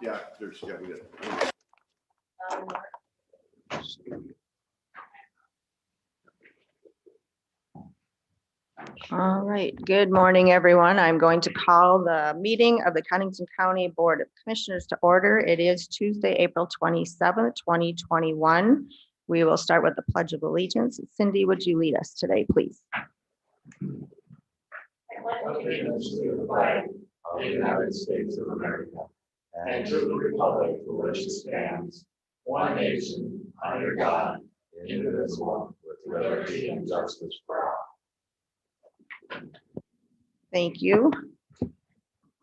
Yeah, there's, yeah, we did. All right, good morning, everyone. I'm going to call the meeting of the Codington County Board of Commissioners to order. It is Tuesday, April 27th, 2021. We will start with the Pledge of Allegiance. Cindy, would you lead us today, please? Allegiance to the flag of the United States of America and to the republic for which it stands, one nation, under God, indivisible, with liberty and justice for all. Thank you.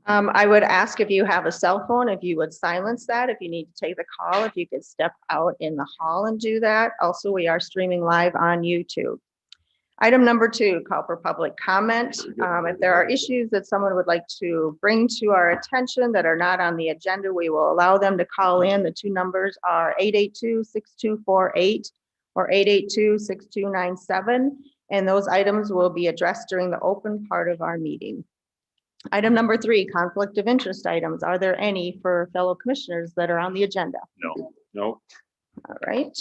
I would ask if you have a cell phone, if you would silence that. If you need to take the call, if you could step out in the hall and do that. Also, we are streaming live on YouTube. Item number 2, call for public comment. If there are issues that someone would like to bring to our attention that are not on the agenda, we will allow them to call in. The 2 numbers are 882-6248 or 882-6297. And those items will be addressed during the open part of our meeting. Item number 3, conflict of interest items. Are there any for fellow commissioners that are on the agenda? No. All right.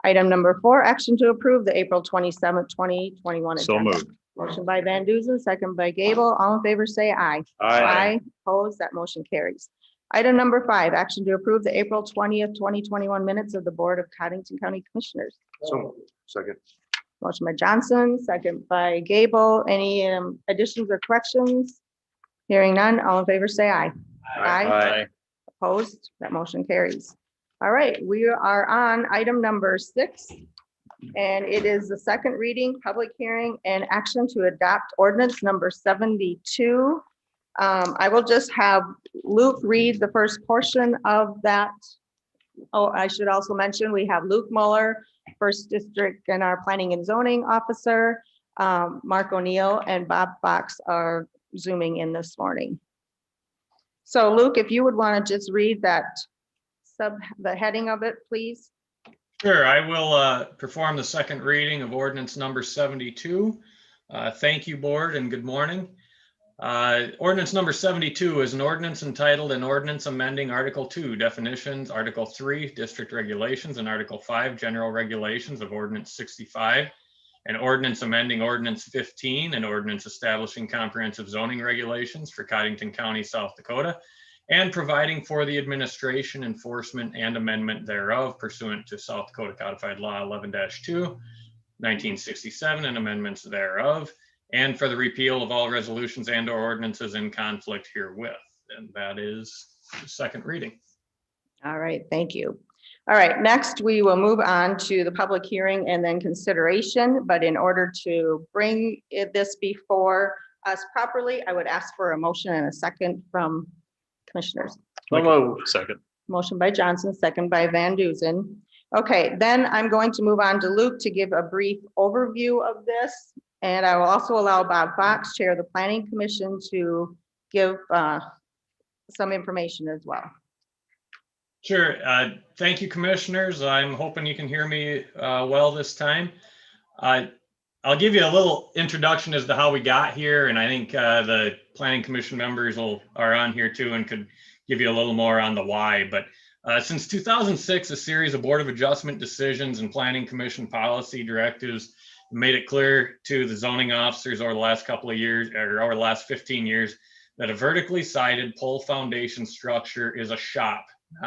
Item number 4, action to approve the April 27th, 2021 So agenda. moved. Motion by Van Duzen, second by Gable. All in favor, say aye. Aye. Opposed, that motion carries. Item number 5, action to approve the April 20th, 2021 minutes of the Board of Codington County Commissioners. So, second. Motion by Johnson, second by Gable. Any additions or corrections? Hearing none, all in favor, say aye. Aye. Opposed, that motion carries. All right, we are on item number 6, and it is the second reading, public hearing, and action to adopt ordinance number 72. I will just have Luke read the first portion of that. Oh, I should also mention, we have Luke Muller, First District, and our Planning and Zoning Officer. Mark O'Neill and Bob Fox are Zooming in this morning. So Luke, if you would want to just read that the heading of it, please. Sure, I will perform the second reading of ordinance number 72. Thank you, board, and good morning. Ordinance number 72 is an ordinance entitled an ordinance amending Article 2 definitions, Article 3 district regulations, and Article 5 general regulations of Ordinance 65, an ordinance amending Ordinance 15, an ordinance establishing comprehensive zoning regulations for Codington County, South Dakota, and providing for the administration, enforcement, and amendment thereof pursuant to South Dakota Codified Law 11-2, 1967, and amendments thereof, and for the repeal of all resolutions and or ordinances in conflict herewith. And that is the second reading. All right, thank you. All right, next we will move on to the public hearing and then consideration. But in order to bring this before us properly, I would ask for a motion and a second from commissioners. Second. Motion by Johnson, second by Van Duzen. Okay, then I'm going to move on to Luke to give a brief overview of this. And I will also allow Bob Fox, Chair of the Planning Commission, to give some information as well. Sure. Thank you, commissioners. I'm hoping you can hear me well this time. I'll give you a little introduction as to how we got here, and I think the Planning Commission members are on here too and could give you a little more on the why. But since 2006, a series of Board of Adjustment decisions and Planning Commission policy directives made it clear to the zoning officers over the last couple of years, or over the last 15 years, that a vertically sided pole foundation structure is a shop,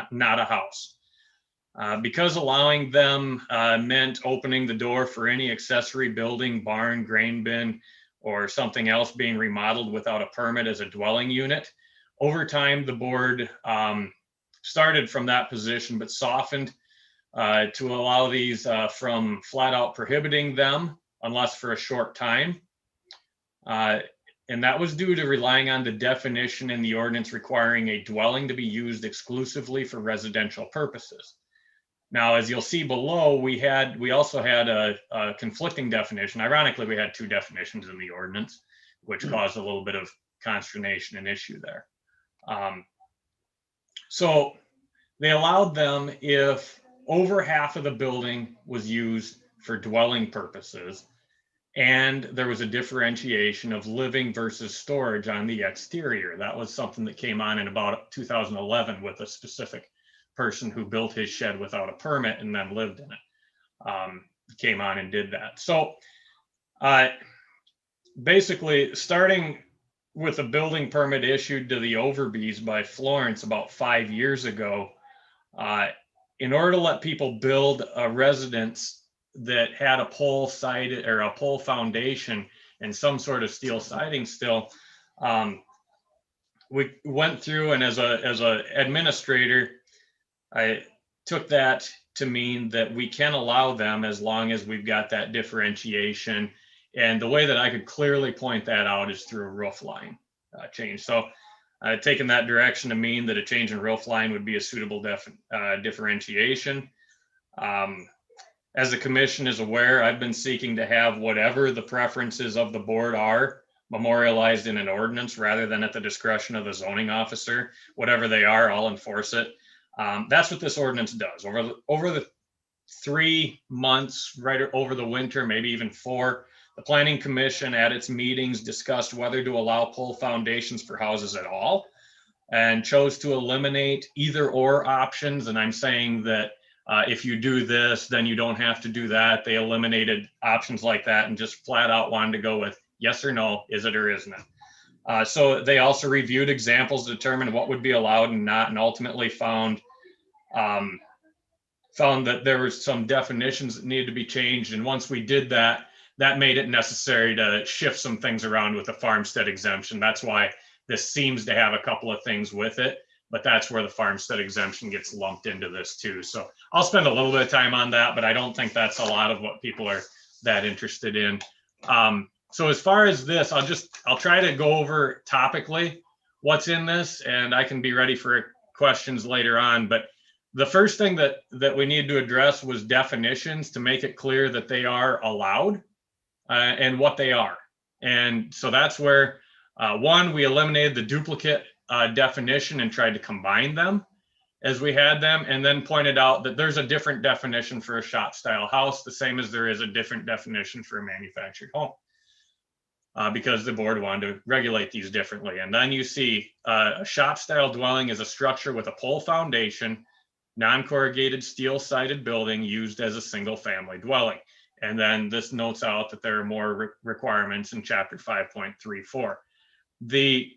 not a house. Because allowing them meant opening the door for any accessory building, barn, grain bin, or something else being remodeled without a permit as a dwelling unit. Over time, the board started from that position, but softened to allow these from flat out prohibiting them unless for a short time. And that was due to relying on the definition in the ordinance requiring a dwelling to be used exclusively for residential purposes. Now, as you'll see below, we also had a conflicting definition. Ironically, we had 2 definitions in the ordinance, which caused a little bit of consternation and issue there. So they allowed them if over half of the building was used for dwelling purposes And there was a differentiation of living versus storage on the exterior. That was something that came on in about 2011 with a specific person who built his shed without a permit and then lived in it. Came on and did that. So basically, starting with a building permit issued to the Overbys by Florence about 5 years ago, in order to let people build a residence that had a pole sided or a pole foundation and some sort of steel siding still, we went through, and as a administrator, I took that to mean that we can allow them as long as we've got that differentiation. And the way that I could clearly point that out is through a roof line change. So I've taken that direction to mean that a change in roof line would be a suitable differentiation. As the commission is aware, I've been seeking to have whatever the preferences of the board are memorialized in an ordinance rather than at the discretion of the zoning officer. Whatever they are, I'll enforce it. That's what this ordinance does. Over the 3 months, right over the winter, maybe even 4, the Planning Commission at its meetings discussed whether to allow pole foundations for houses at all, and chose to eliminate either or options. And I'm saying that if you do this, then you don't have to do that. They eliminated options like that and just flat out wanted to go with yes or no, is it or isn't it? So they also reviewed examples to determine what would be allowed and not, and ultimately found that there were some definitions that needed to be changed. And once we did that, that made it necessary to shift some things around with the farmstead exemption. That's why this seems to have a couple of things with it, but that's where the farmstead exemption gets lumped into this too. So I'll spend a little bit of time on that, but I don't think that's a lot of what people are that interested in. So as far as this, I'll try to go over topically what's in this, and I can be ready for questions later on. But the first thing that we need to address was definitions to make it clear that they are allowed and what they are. And so that's where, one, we eliminated the duplicate definition and tried to combine them as we had them, and then pointed out that there's a different definition for a shop style house, the same as there is a different definition for a manufactured home, because the board wanted to regulate these differently. And then you see a shop style dwelling is a structure with a pole foundation, non-corrugated steel sided building used as a single family dwelling. And then this notes out that there are more requirements in chapter 5.34. The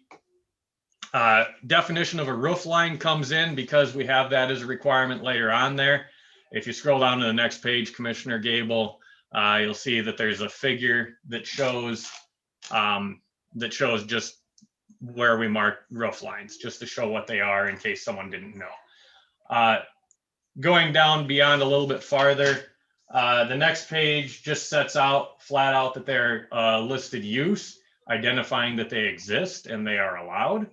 definition of a roof line comes in because we have that as a requirement later on there. If you scroll down to the next page, Commissioner Gable, you'll see that there's a figure that shows just where we mark roof lines, just to show what they are in case someone didn't know. Going down beyond a little bit farther, the next page just sets out flat out that they're listed use, identifying that they exist and they are allowed.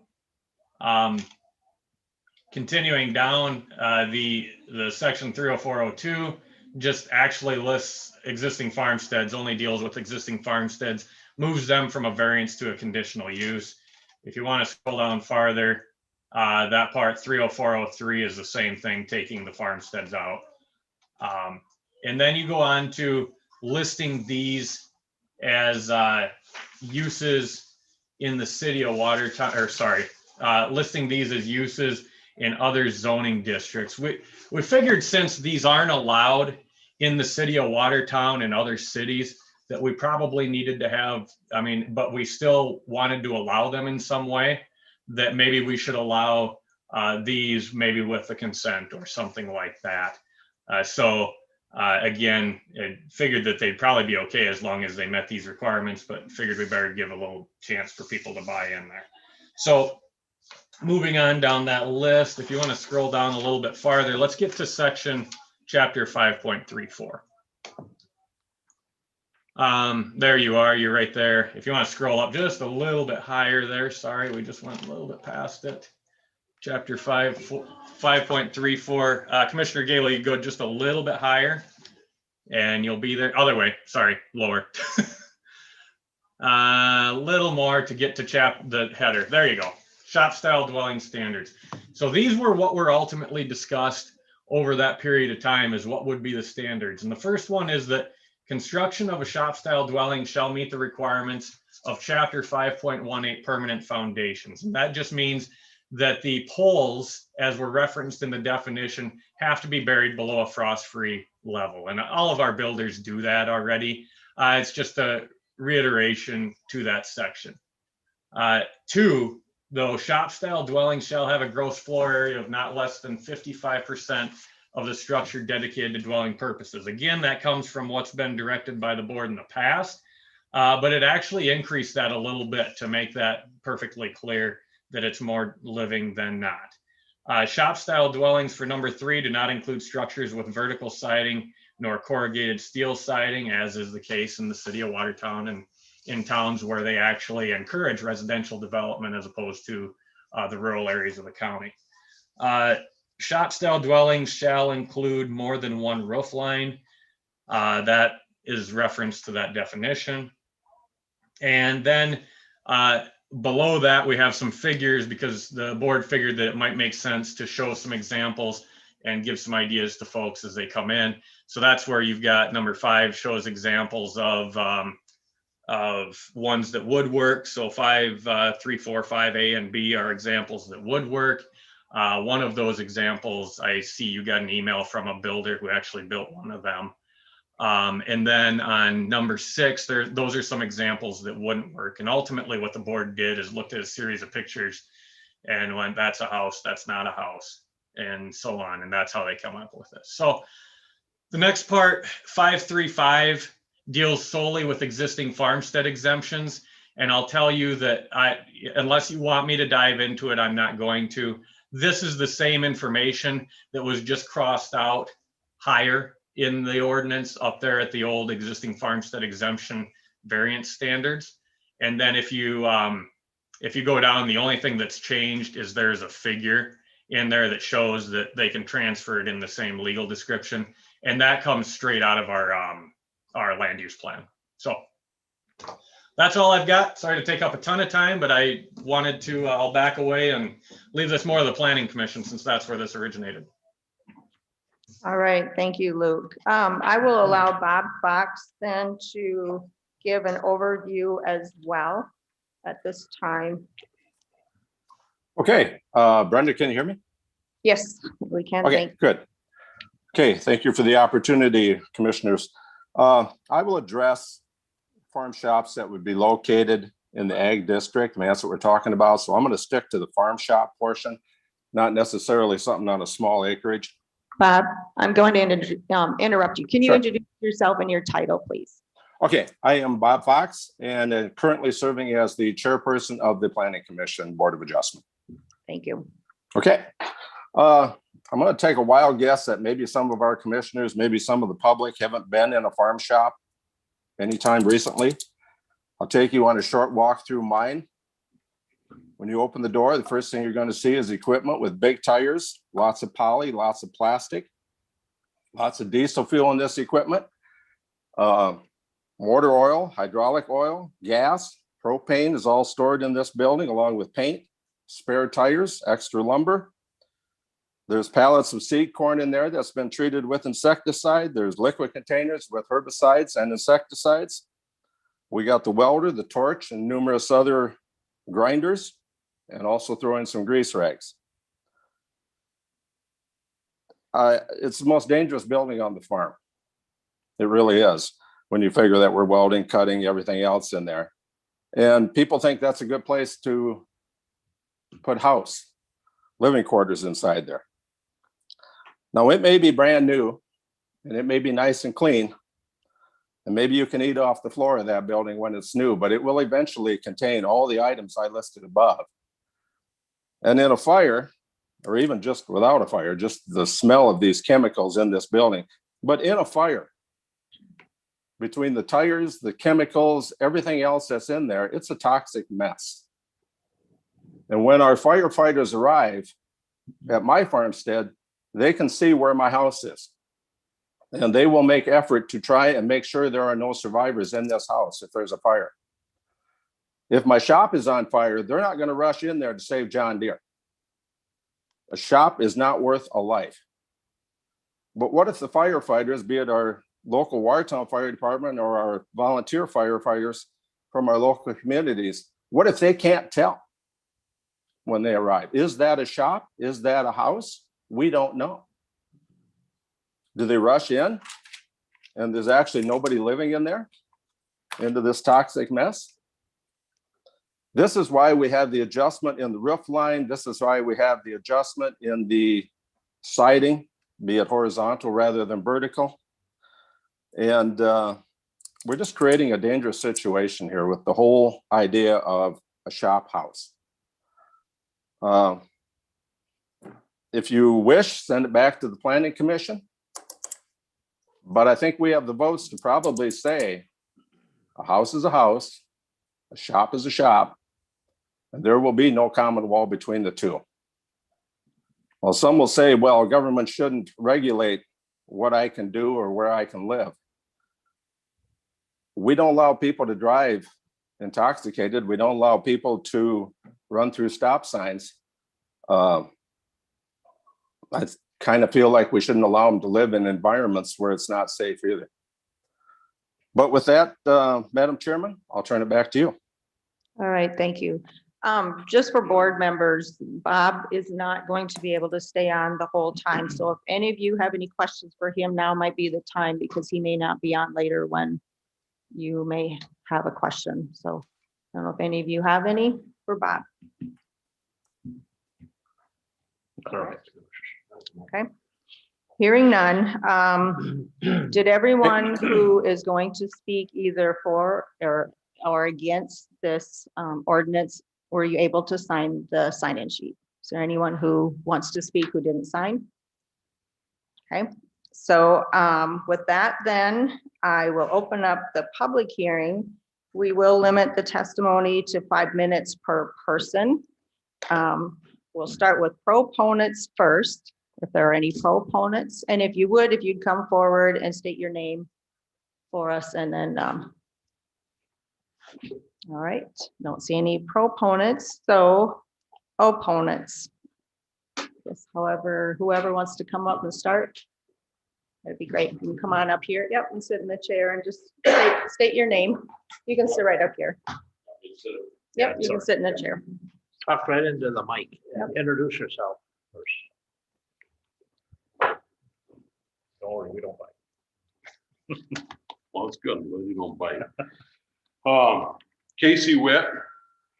Continuing down, the section 30402 just actually lists existing farmsteads, only deals with existing farmsteads, moves them from a variance to a conditional use. If you want to scroll down farther, that part 30403 is the same thing, taking the farmsteads out. And then you go on to listing these as uses in the city of Watertown, or sorry, listing these as uses in other zoning districts. We figured since these aren't allowed in the city of Watertown and other cities, that we probably needed to have, but we still wanted to allow them in some way, that maybe we should allow these maybe with the consent or something like that. Again, I figured that they'd probably be okay as long as they met these requirements, but figured we better give a little chance for people to buy in there. So moving on down that list, if you want to scroll down a little bit farther, let's get to section chapter 5.34. There you are, you're right there. If you want to scroll up just a little bit higher there, sorry, we just went a little bit past it. Chapter 5.34, Commissioner Gale, you go just a little bit higher and you'll be there. Other way, sorry, lower. A little more to get to the header. There you go. Shop style dwelling standards. So these were what were ultimately discussed over that period of time, is what would be the standards. And the first one is that construction of a shop style dwelling shall meet the requirements of chapter 5.18 permanent foundations. And that just means that the poles, as were referenced in the definition, have to be buried below a frost-free level. And all of our builders do that already. It's just a reiteration to that section. 2, though, shop style dwellings shall have a gross floor area of not less than 55% of the structure dedicated to dwelling purposes. Again, that comes from what's been directed by the board in the past, but it actually increased that a little bit to make that perfectly clear that it's more living than not. Shop style dwellings for number 3 do not include structures with vertical siding nor corrugated steel siding, as is the case in the city of Watertown and in towns where they actually encourage residential development as opposed to the rural areas of the county. Shop style dwellings shall include more than one roof line. That is reference to that definition. And then below that, we have some figures because the board figured that it might make sense to show some examples and give some ideas to folks as they come in. So that's where you've got number 5 shows examples of ones that would work. So 5, 3, 4, 5A and B are examples that would work. One of those examples, I see you got an email from a builder who actually built one of them. And then on number 6, those are some examples that wouldn't work. And ultimately what the board did is looked at a series of pictures and went, that's a house, that's not a house, and so on. And that's how they come up with this. So the next part, 535, deals solely with existing farmstead exemptions. And I'll tell you that unless you want me to dive into it, I'm not going to. This is the same information that was just crossed out higher in the ordinance up there at the old existing farmstead exemption variance standards. And then if you go down, the only thing that's changed is there's a figure in there that shows that they can transfer it in the same legal description. And that comes straight out of our land use plan. So that's all I've got. Sorry to take up a ton of time, but I wanted to, I'll back away and leave this more to the Planning Commission since that's where this originated. All right, thank you, Luke. I will allow Bob Fox then to give an overview as well at this time. Okay, Brenda, can you hear me? Yes, we can. Okay, good. Okay, thank you for the opportunity, commissioners. I will address farm shops that would be located in the ag district. I mean, that's what we're talking about. So I'm going to stick to the farm shop portion, not necessarily something on a small acreage. Bob, I'm going to interrupt you. Can you Sure. introduce yourself and your title, please? Okay, I am Bob Fox and currently serving as the chairperson of the Planning Commission Board of Adjustment. Thank you. Okay, I'm going to take a wild guess that maybe some of our commissioners, maybe some of the public haven't been in a farm shop anytime recently. I'll take you on a short walk through mine. When you open the door, the first thing you're going to see is equipment with big tires, lots of poly, lots of plastic, lots of diesel fuel in this equipment, motor oil, hydraulic oil, gas, propane is all stored in this building along with paint, spare tires, extra lumber. There's pallets of seed corn in there that's been treated with insecticide. There's liquid containers with herbicides and insecticides. We got the welder, the torch, and numerous other grinders, and also throw in some grease rags. It's the most dangerous building on the farm. It really is, when you figure that we're welding, cutting, everything else in there. And people think that's a good place to put house, living quarters inside there. Now, it may be brand new, and it may be nice and clean, and maybe you can eat off the floor of that building when it's new, but it will eventually contain all the items I listed above. And in a fire, or even just without a fire, just the smell of these chemicals in this building, but in a fire, between the tires, the chemicals, everything else that's in there, it's a toxic mess. And when our firefighters arrive at my farmstead, they can see where my house is. And they will make effort to try and make sure there are no survivors in this house if there's a fire. If my shop is on fire, they're not going to rush in there to save John Deere. A shop is not worth a life. But what if the firefighters, be it our local Watertown Fire Department or our volunteer firefighters from our local communities, what if they can't tell when they arrive? Is that a shop? Is that a house? We don't know. Do they rush in and there's actually nobody living in there into this toxic mess? This is why we have the adjustment in the roof line. This is why we have the adjustment in the siding, be it horizontal rather than vertical. And we're just creating a dangerous situation here with the whole idea of a shop house. If you wish, send it back to the Planning Commission. But I think we have the votes to probably say a house is a house, a shop is a shop, and there will be no common wall between the two. Well, some will say, well, government shouldn't regulate what I can do or where I can live. We don't allow people to drive intoxicated. We don't allow people to run through stop signs. I kind of feel like we shouldn't allow them to live in environments where it's not safe either. But with that, Madam Chairman, I'll turn it back to you. All right, thank you. Just for board members, Bob is not going to be able to stay on the whole time. So if any of you have any questions for him, now might be the time, because he may not be on later when you may have a question. So I don't know if any of you have any for Bob. Okay. Hearing none, did everyone who is going to speak either for or against this ordinance, were you able to sign the sign-in sheet? Is there anyone who wants to speak who didn't sign? Okay, so with that, then I will open up the public hearing. We will limit the testimony to 5 minutes per person. We'll start with proponents first, if there are any proponents. And if you'd come forward and state your name for us, and then, all right, don't see any proponents, so opponents. Yes, however, whoever wants to come up and start, that'd be great. You can come on up here, yep, and sit in the chair and just state your name. You can sit right up here. Yep, you can sit in the chair. Talk right into the mic. Yep. Introduce yourself first. Don't worry, we don't bite. Well, it's good, but you don't bite. Casey Witt,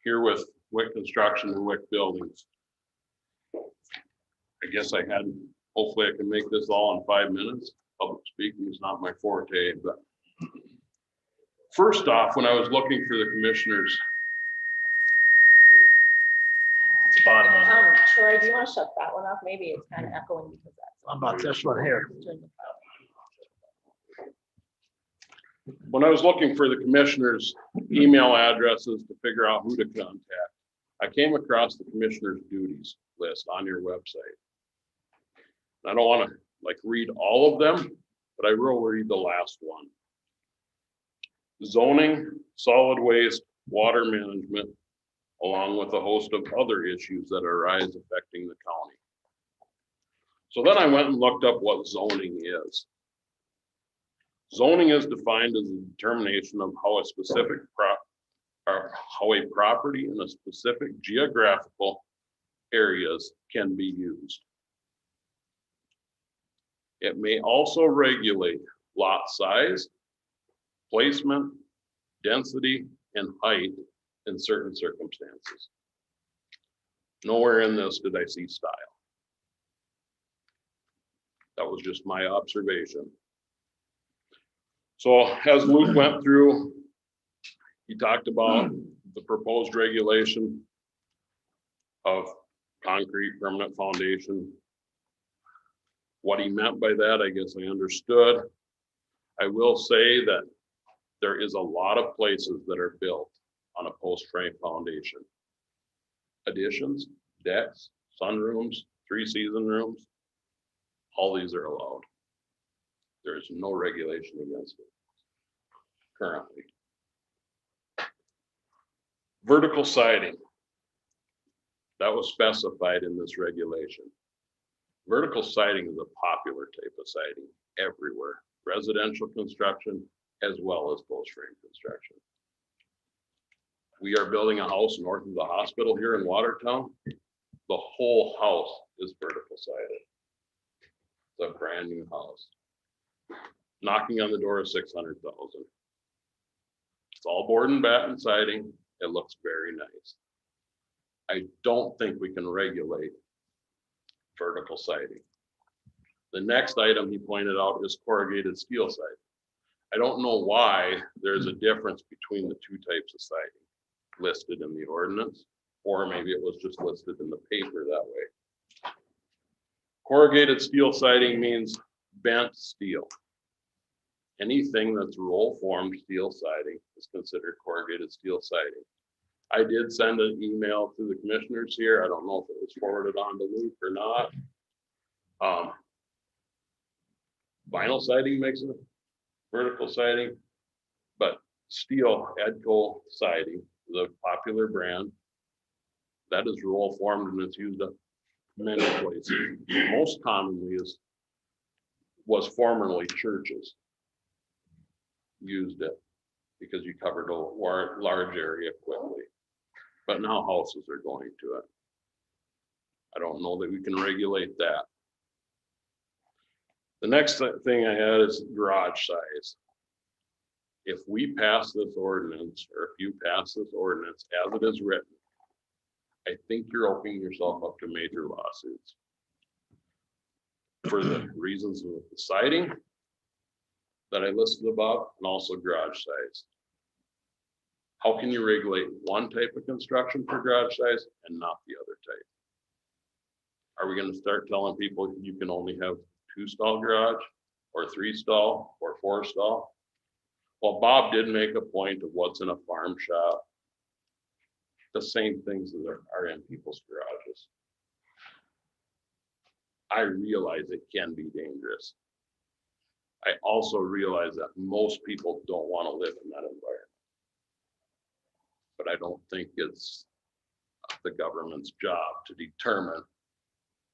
here with Witt Construction and Witt Buildings. I guess hopefully I can make this all in 5 minutes. Public speaking is not my forte, but first off, when I was looking for the commissioners. Bottom on there. Troy, do you want to shut that one off? Maybe it's kind of echoing because that's. How about this one here? When I was looking for the commissioners' email addresses to figure out who to contact, I came across the commissioners' duties list on your website. I don't want to read all of them, but I will read the last one. Zoning, solid waste, water management, along with a host of other issues that arise affecting the county. So then I went and looked up what zoning is. Zoning is defined as a determination of how a specific how a property in a specific geographical areas can be used. It may also regulate lot size, placement, density, and height in certain circumstances. Nowhere in this did I see style. That was just my observation. So as Luke went through, he talked about the proposed regulation of concrete permanent foundation. What he meant by that, I guess I understood. I will say that there is a lot of places that are built on a post-frame foundation. Additions, decks, sunrooms, 3-season rooms, all these are allowed. There is no regulation against it currently. Vertical siding, that was specified in this regulation. Vertical siding is a popular type of siding everywhere. residential construction, as well as post frame construction. We are building a house north of the hospital here in Watertown. The whole house is vertical sided. It's a brand new house. Knocking on the door of 600,000. It's all board and batten siding. It looks very nice. I don't think we can regulate vertical siding. The next item he pointed out is corrugated steel siding. I don't know why there's a difference between the two types of siding listed in the ordinance, or maybe it was just listed in the paper that way. Corrugated steel siding means bent steel. Anything that's roll formed steel siding is considered corrugated steel siding. I did send an email to the commissioners here. I don't know if it was forwarded on to Luke or not. Vinyl siding makes it vertical siding, but steel Edco siding is a popular brand that is roll formed and it's used at many places. Most commonly was formerly churches used it because you covered a large area quickly, but now houses are going to it. I don't know that we can regulate that. The next thing I had is garage size. If we pass this ordinance, or if you pass this ordinance as it is written, I think you're opening yourself up to major lawsuits for the reasons of the siding that I listed above, and also garage size. How can you regulate one type of construction for garage size and not the other type? Are we going to start telling people you can only have 2-stall garage, or 3-stall, or 4-stall? Well, Bob did make a point of what's in a farm shop. The same things that are in people's garages. I realize it can be dangerous. I also realize that most people don't want to live in that environment. But I don't think it's the government's job to determine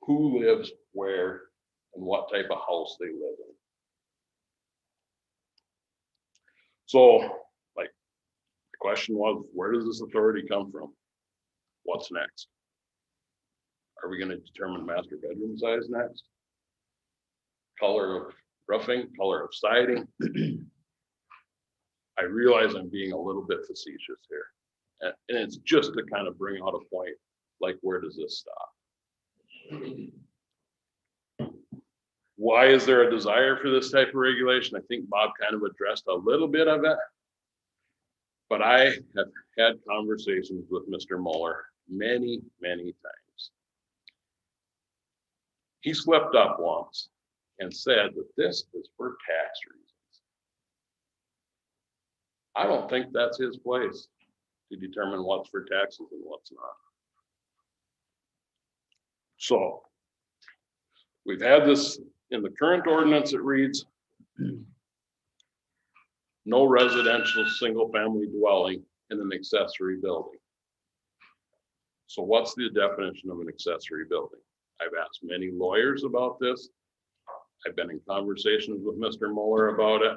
who lives where and what type of house they live in. So, like, the question was, where does this authority come from? What's next? Are we going to determine master bedroom size next? Color of roofing, color of siding? I realize I'm being a little bit facetious here. And it's just to kind of bring out a point, like, where does this stop? Why is there a desire for this type of regulation? I think Bob kind of addressed a little bit of it. But I have had conversations with Mr. Mueller many, many times. He slipped up once and said that this is for tax reasons. I don't think that's his place to determine what's for taxes and what's not. So we've had this in the current ordinance. It reads, no residential single-family dwelling in an accessory building. So what's the definition of an accessory building? I've asked many lawyers about this. I've been in conversations with Mr. Mueller about it.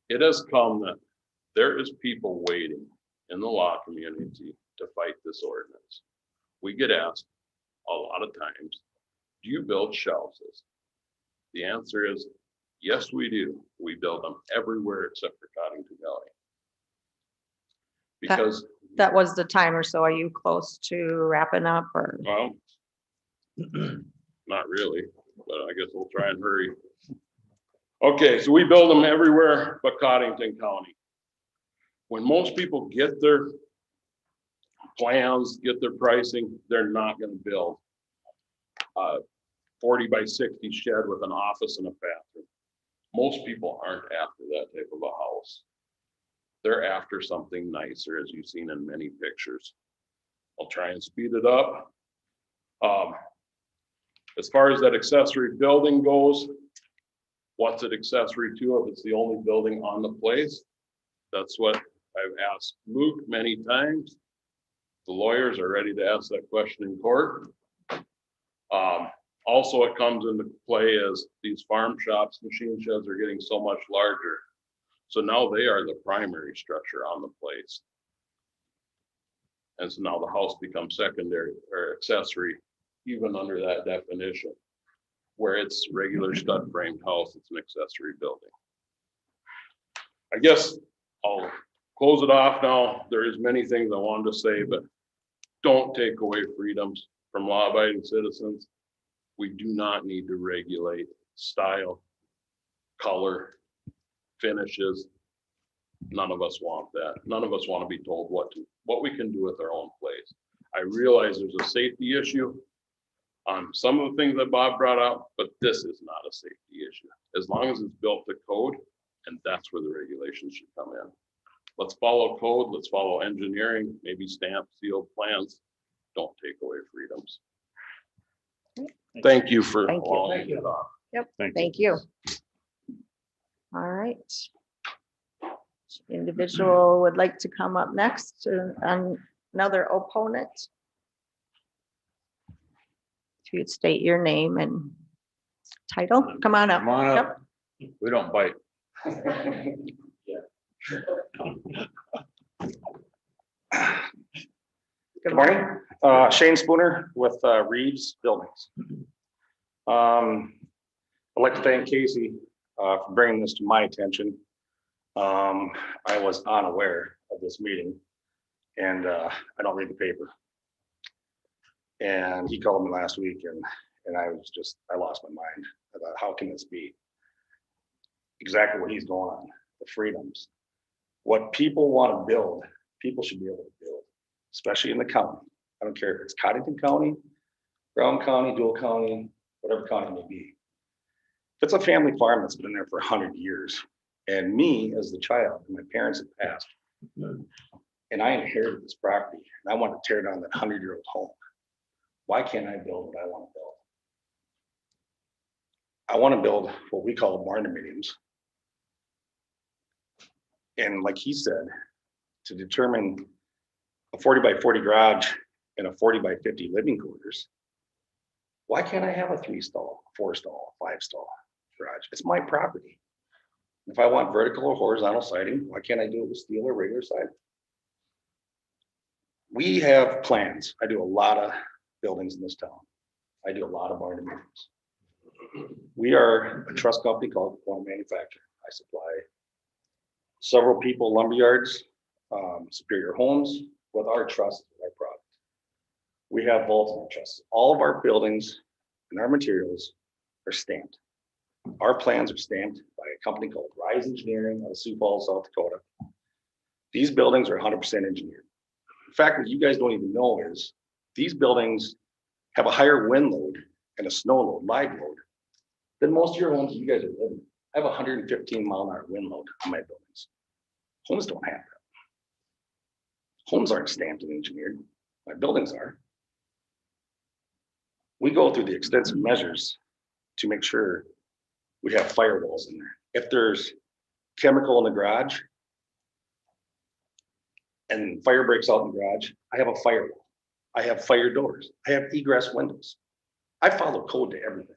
It has come that there is people waiting in the law community to fight this ordinance. We get asked a lot of times, do you build shelves? The answer is, yes, we do. We build them everywhere except for Codington County. Because That was the timer, so are you close to wrapping up, or? well, not really, but I guess we'll try and hurry. Okay, so we build them everywhere but Codington County. When most people get their plans, get their pricing, they're not going to build a 40 by 60 shed with an office and a bathroom. Most people aren't after that type of a house. They're after something nicer, as you've seen in many pictures. I'll try and speed it up. As far as that accessory building goes, what's it accessory to if it's the only building on the place? That's what I've asked Luke many times. The lawyers are ready to ask that question in court. Also, it comes into play as these farm shops, machine sheds are getting so much larger. So now they are the primary structure on the place. And so now the house becomes secondary or accessory, even under that definition. Where it's regular stud framed house, it's an accessory building. I guess I'll close it off now. There's many things I wanted to say, but don't take away freedoms from law abiding citizens. We do not need to regulate style, color, finishes. None of us want that. None of us want to be told what we can do with our own place. I realize there's a safety issue on some of the things that Bob brought up, but this is not a safety issue. As long as it's built to code, and that's where the regulations should come in. Let's follow code, let's follow engineering, maybe stamp, sealed plans. Don't take away freedoms. Thank you for Thank you. allowing me to talk. Yep, thank you. All right. Individual would like to come up next, another opponent. If you'd state your name and title, come on up. Come on up. We don't bite. Good morning, Shane Spooner with Reeves Buildings. I'd like to thank Casey for bringing this to my attention. I was unaware of this meeting and I don't read the paper. And he called me last week and I lost my mind. I thought, how can this be? Exactly what he's going on, the freedoms. What people want to build, people should be able to build, especially in the county. I don't care if it's Codington County, Brown County, Dual County, whatever county it may be. If it's a family farm that's been there for 100 years, and me as the child, and my parents had passed, and I inherited this property, and I want to tear down that 100-year-old home, why can't I build what I want to build? I want to build what we call barn dominiums. And like he said, to determine a 40 by 40 garage and a 40 by 50 living quarters, why can't I have a 3-stall, 4-stall, 5-stall garage? It's my property. If I want vertical or horizontal siding, why can't I do it with steel or regular siding? We have plans. I do a lot of buildings in this town. I do a lot of barn dominiums. We are a trust company called Quantum Manufacturing. I supply several people, lumberyards, Superior Homes with our trust, our product. We have vaults in our trust. All of our buildings and our materials are stamped. Our plans are stamped by a company called Rise Engineering out of Sioux Falls, South Dakota. These buildings are 100% engineered. In fact, what you guys don't even know is these buildings have a higher wind load and a snow load, live load, than most of your homes you guys are living in. I have 115 mile an hour wind load on my buildings. Homes don't have that. Homes aren't stamped and engineered. My buildings are. We go through the extensive measures to make sure we have firewalls in there. If there's chemical in the garage and fire breaks out in the garage, I have a firewall. I have fire doors. I have egress windows. I follow code to everything.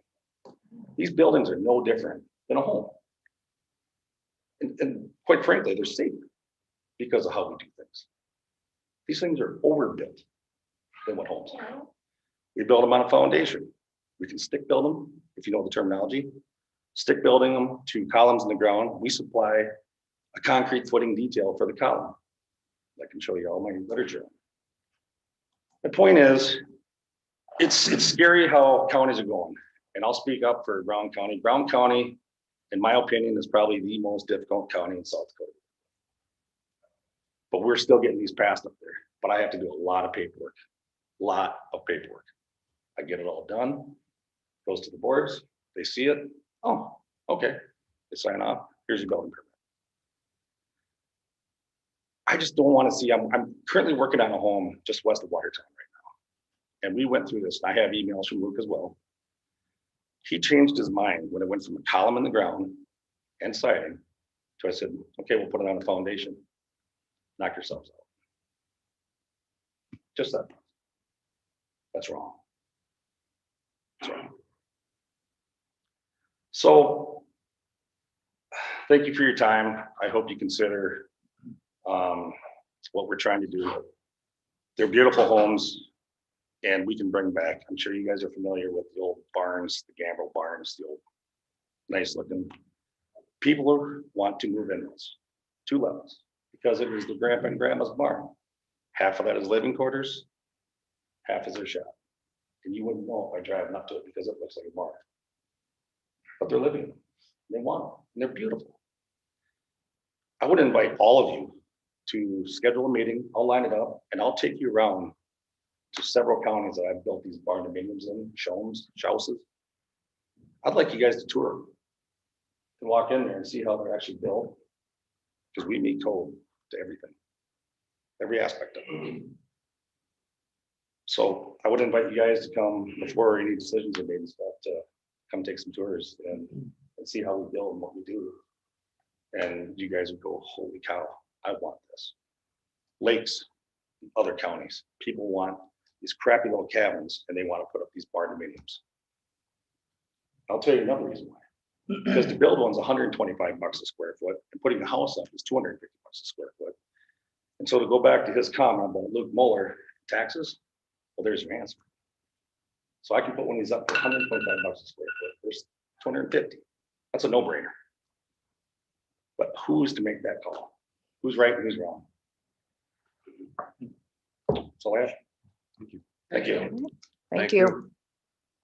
These buildings are no different than a home. And quite frankly, they're safer because of how we do things. These things are overbuilt than what homes are. We build them on a foundation. We can stick build them, if you know the terminology. Stick building them to columns in the ground. We supply a concrete footing detail for the column. I can show you all my literature. The point is, it's scary how counties are going. And I'll speak up for Brown County. Brown County, in my opinion, is probably the most difficult county in South Dakota. But we're still getting these passed up there. But I have to do a lot of paperwork. I get it all done, goes to the boards, they see it. Oh, okay. They sign off. Here's your building permit. I just don't want to see, I'm currently working on a home just west of Watertown right now. And we went through this. I have emails from Luke as well. He changed his mind when it went from a column in the ground and siding to I said, okay, we'll put it on a foundation. Knock yourselves out. Just that. That's wrong. That's wrong. So thank you for your time. I hope you consider what we're trying to do. They're beautiful homes and we can bring back, I'm sure you guys are familiar with the old barns, the Gambrel barns, the old nice looking. People want to move in those 2 levels because it was the grandpa and grandma's barn. Half of that is living quarters, half is their shop. And you wouldn't know if I driving up to it because it looks like a barn. But they're living in them. They want them, and they're beautiful. I would invite all of you to schedule a meeting. I'll line it up and I'll take you around to several counties that I've built these barn dominiums in, houses. I'd like you guys to tour them and walk in there and see how they're actually built. Because we meet code to everything, every aspect of it. So I would invite you guys to come before any decisions are made and stuff to come take some tours and see how we build and what we do. And you guys would go, holy cow, I want this. Lakes, other counties, people want these crappy little cabins and they want to put up these barn dominiums. I'll tell you another reason why. Because to build one's $125 a square foot and putting the house up is $250 a square foot. And so to go back to his comment about Luke Mueller taxes, well, there's your answer. So I can put one of these up for $125 a square foot. There's 250. That's a no-brainer. But who's to make that call? Who's right and who's wrong? That's all I have. Thank you. Thank you. Thank you.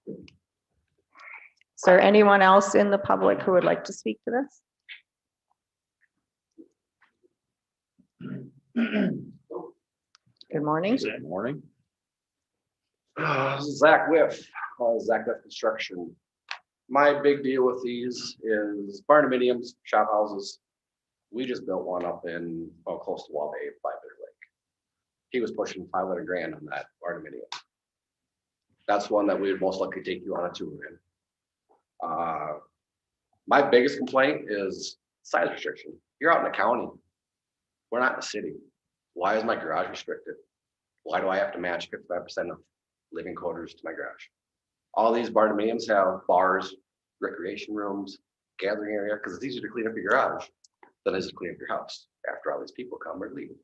Is there anyone else in the public who would like to speak to this? Good morning. Good morning. Zach Whiff, Zach Whiff Construction. My big deal with these is barn dominiums, shop houses. We just built one up in, close to Wabae by Bitter Lake. He was pushing 500 grand on that barn dominium. That's one that we would most likely take you on a tour in. My biggest complaint is size restriction. You're out in the county. We're not in the city. Why is my garage restricted? Why do I have to match 55% of living quarters to my garage? All these barn dominiums have bars, recreation rooms, gathering area, because it's easier to clean up your garage than it is to clean up your house after all these people come or leave.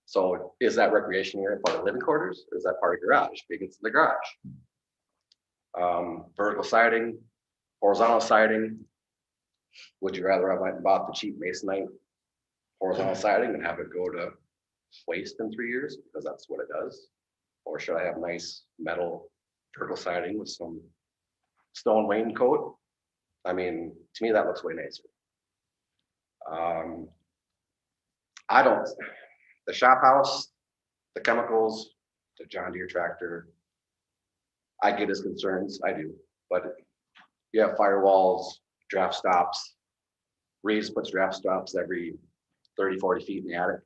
So is that recreation area part of living quarters or is that part of garage? Because it's in the garage. Vertical siding, horizontal siding. Would you rather have bought the cheap masonite horizontal siding and have it go to waste in 3 years because that's what it does? Or should I have nice metal vertical siding with some stone wainscot coat? I mean, to me, that looks way nicer. The shop house, the chemicals, the John Deere tractor, I get his concerns, I do, but you have firewalls, draft stops. Reeves puts draft stops every 30, 40 feet in the attic.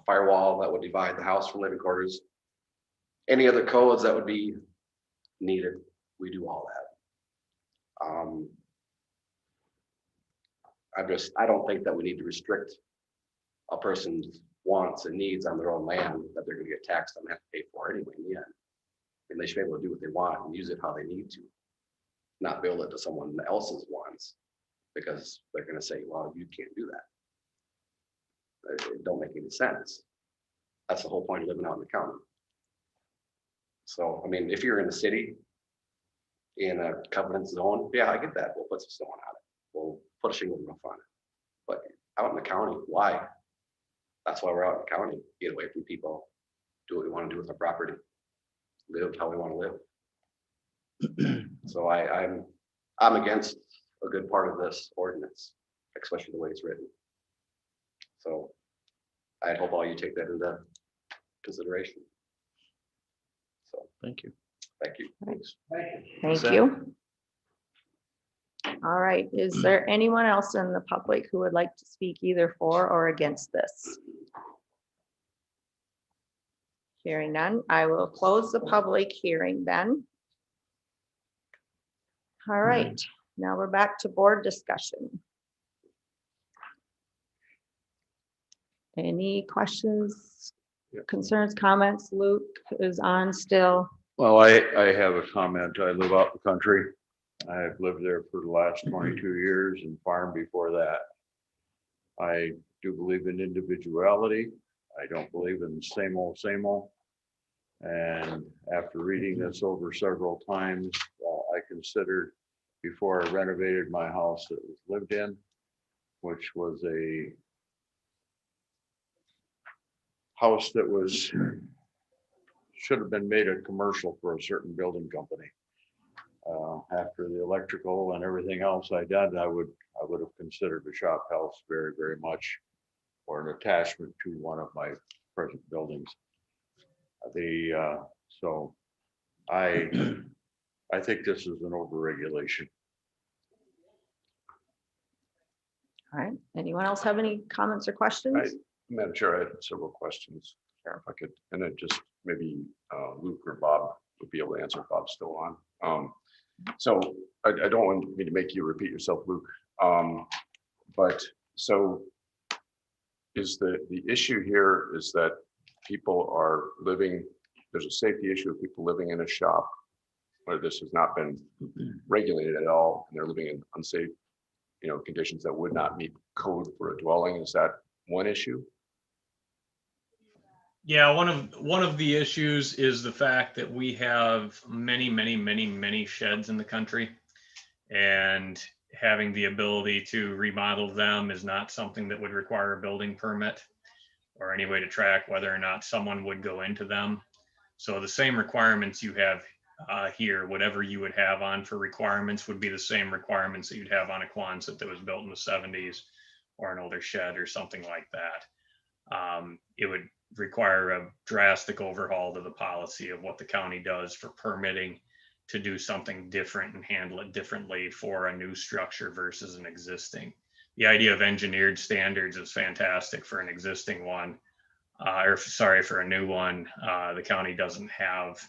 Firewall that would divide the house from living quarters. Any other codes that would be needed, we do all that. I don't think that we need to restrict a person's wants and needs on their own land that they're gonna get taxed on and have to pay for anyway in the end. And they should be able to do what they want and use it how they need to, not build it to someone else's wants because they're gonna say, well, you can't do that. It don't make any sense. That's the whole point of living out in the county. So, I mean, if you're in the city, in a covenant zone, yeah, I get that. We'll put some stone on it. We'll put a shingle roof on it. But out in the county, why? That's why we're out in the county. Get away from people. Do what we want to do with our property. Live how we want to live. So I'm against a good part of this ordinance, especially the way it's written. So I hope all you take that into consideration. So Thank you. thank you. Thank you. All right, is there anyone else in the public who would like to speak either for or against this? Hearing none, I will close the public hearing then. All right, now we're back to board discussion. Any questions, concerns, comments? Luke is on still. Well, I have a comment. I live out in the country I've lived there for the last 22 years and farmed before that. I do believe in individuality. I don't believe in same old, same old. And after reading this over several times, I considered before I renovated my house that was lived in, which was a house that was, should have been made a commercial for a certain building company. After the electrical and everything else I did, I would have considered a shop house very, very much, or an attachment to one of my present buildings. So I think this is an overregulation. All right. Anyone else have any comments or questions? Madam Chair, I had several questions. If I could, and then just maybe Luke or Bob would be able to answer if Bob's still on. So I don't want me to make you repeat yourself, Luke. But so is the issue here is that people are living, there's a safety issue of people living in a shop where this has not been regulated at all, and they're living in unsafe, conditions that would not meet code for a dwelling. Is that one issue? Yeah, one of the issues is the fact that we have many sheds in the country, and having the ability to remodel them is not something that would require a building permit or any way to track whether or not someone would go into them. So the same requirements you have here, whatever you would have on for requirements would be the same requirements that you'd have on a Quonset that was built in the 70s or an older shed or something like that. It would require a drastic overhaul to the policy of what the county does for permitting to do something different and handle it differently for a new structure versus an existing. The idea of engineered standards is fantastic for an existing one, for a new one. The county doesn't have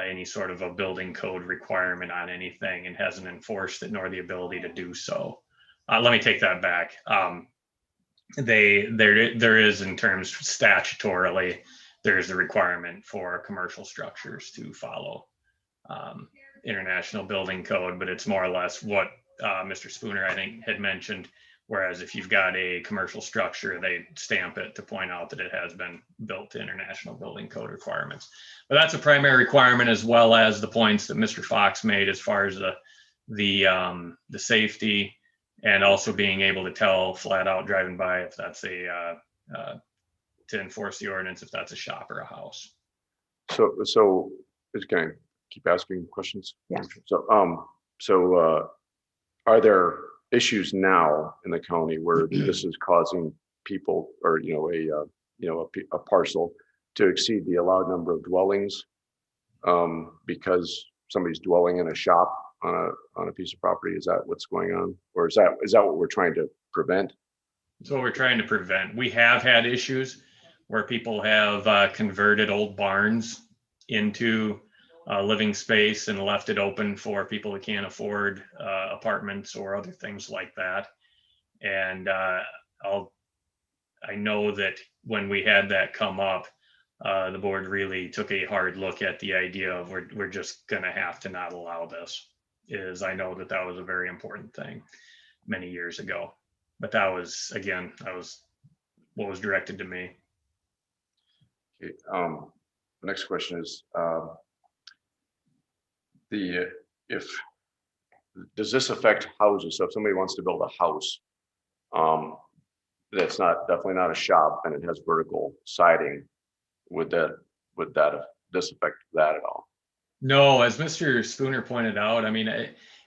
any sort of a building code requirement on anything and hasn't enforced it nor the ability to do so. Let me take that back. There is, in terms statutorily, there's the requirement for commercial structures to follow international building code, but it's more or less what Mr. Spooner, I think, had mentioned. Whereas if you've got a commercial structure, they stamp it to point out that it has been built to international building code requirements. But that's a primary requirement, as well as the points that Mr. Fox made as far as the safety, and also being able to tell flat out driving by if that's to enforce the ordinance, if that's a shop or a house. So can I keep asking questions? Yes. So are there issues now in the county where this is causing people, or a parcel to exceed the allowed number of dwellings because somebody's dwelling in a shop on a piece of property? Is that what's going on, or is that what we're trying to prevent? That's what we're trying to prevent. We have had issues where people have converted old barns into living space and left it open for people who can't afford apartments or other things like that. And I know that when we had that come up, the board really took a hard look at the idea of we're just going to have to not allow this. I know that was a very important thing many years ago, but that was what was directed to me. Okay, the next question is, does this affect houses? So if somebody wants to build a house that's definitely not a shop and it has vertical siding, would this affect that at all? No, as Mr. Spooner pointed out, I mean,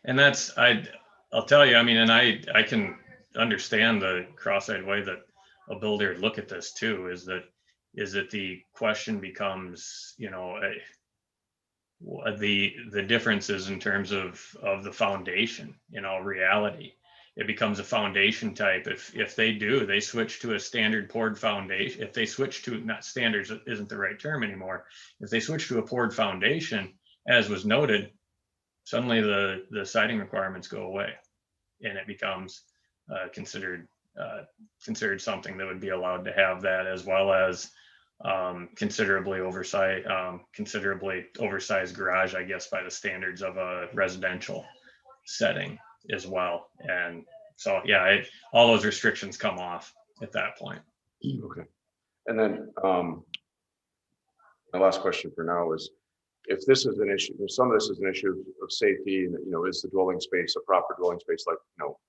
I'll tell you, I mean, and I can understand the cross-eyed way that a builder would look at this too, is that the question becomes, the differences in terms of the foundation, reality. It becomes a foundation type. If they switch to a standard poured foundation, if they switch to, not standards isn't the right term anymore. If they switch to a poured foundation, as was noted, suddenly the siding requirements go away, and it becomes considered something that would be allowed to have that, as well as considerably oversized garage, I guess, by the standards of a residential. setting as well. And so, yeah, all those restrictions come off at that point. Okay. And then my last question for now is, if this is an issue, if some of this is an issue of safety, and is the dwelling space a proper dwelling space, like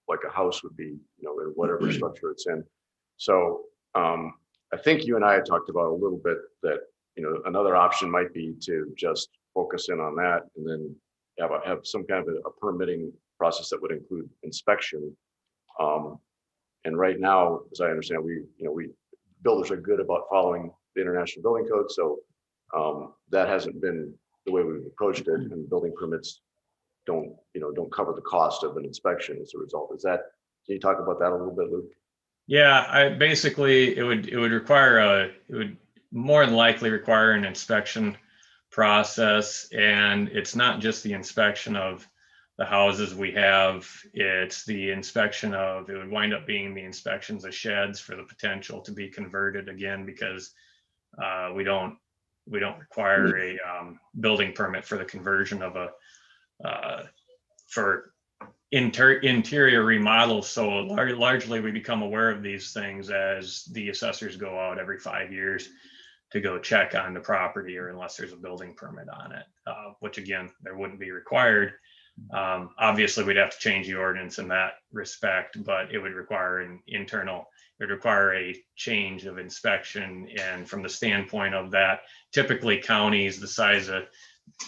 like a house would be, in whatever structure it's in. So I think you and I had talked about a little bit that another option might be to just focus in on that, and then have some kind of a permitting process that would include inspection. And right now, as I understand, we builders are good about following the International Building Code, so that hasn't been the way we've approached it, and building permits don't cover the cost of an inspection as a result. Can you talk about that a little bit, Luke? Yeah, basically it would more than likely require an inspection process, and it's not just the inspection of the houses we have, it's the inspection of, it would wind up being the inspections of sheds for the potential to be converted again, because we don't require a building permit for the conversion of for interior remodels. So largely we become aware of these things as the assessors go out every 5 years to go check on the property, or unless there's a building permit on it, which again, there wouldn't be required. Obviously we'd have to change the ordinance in that respect, but it would require a change of inspection. And from the standpoint of that, typically counties the size of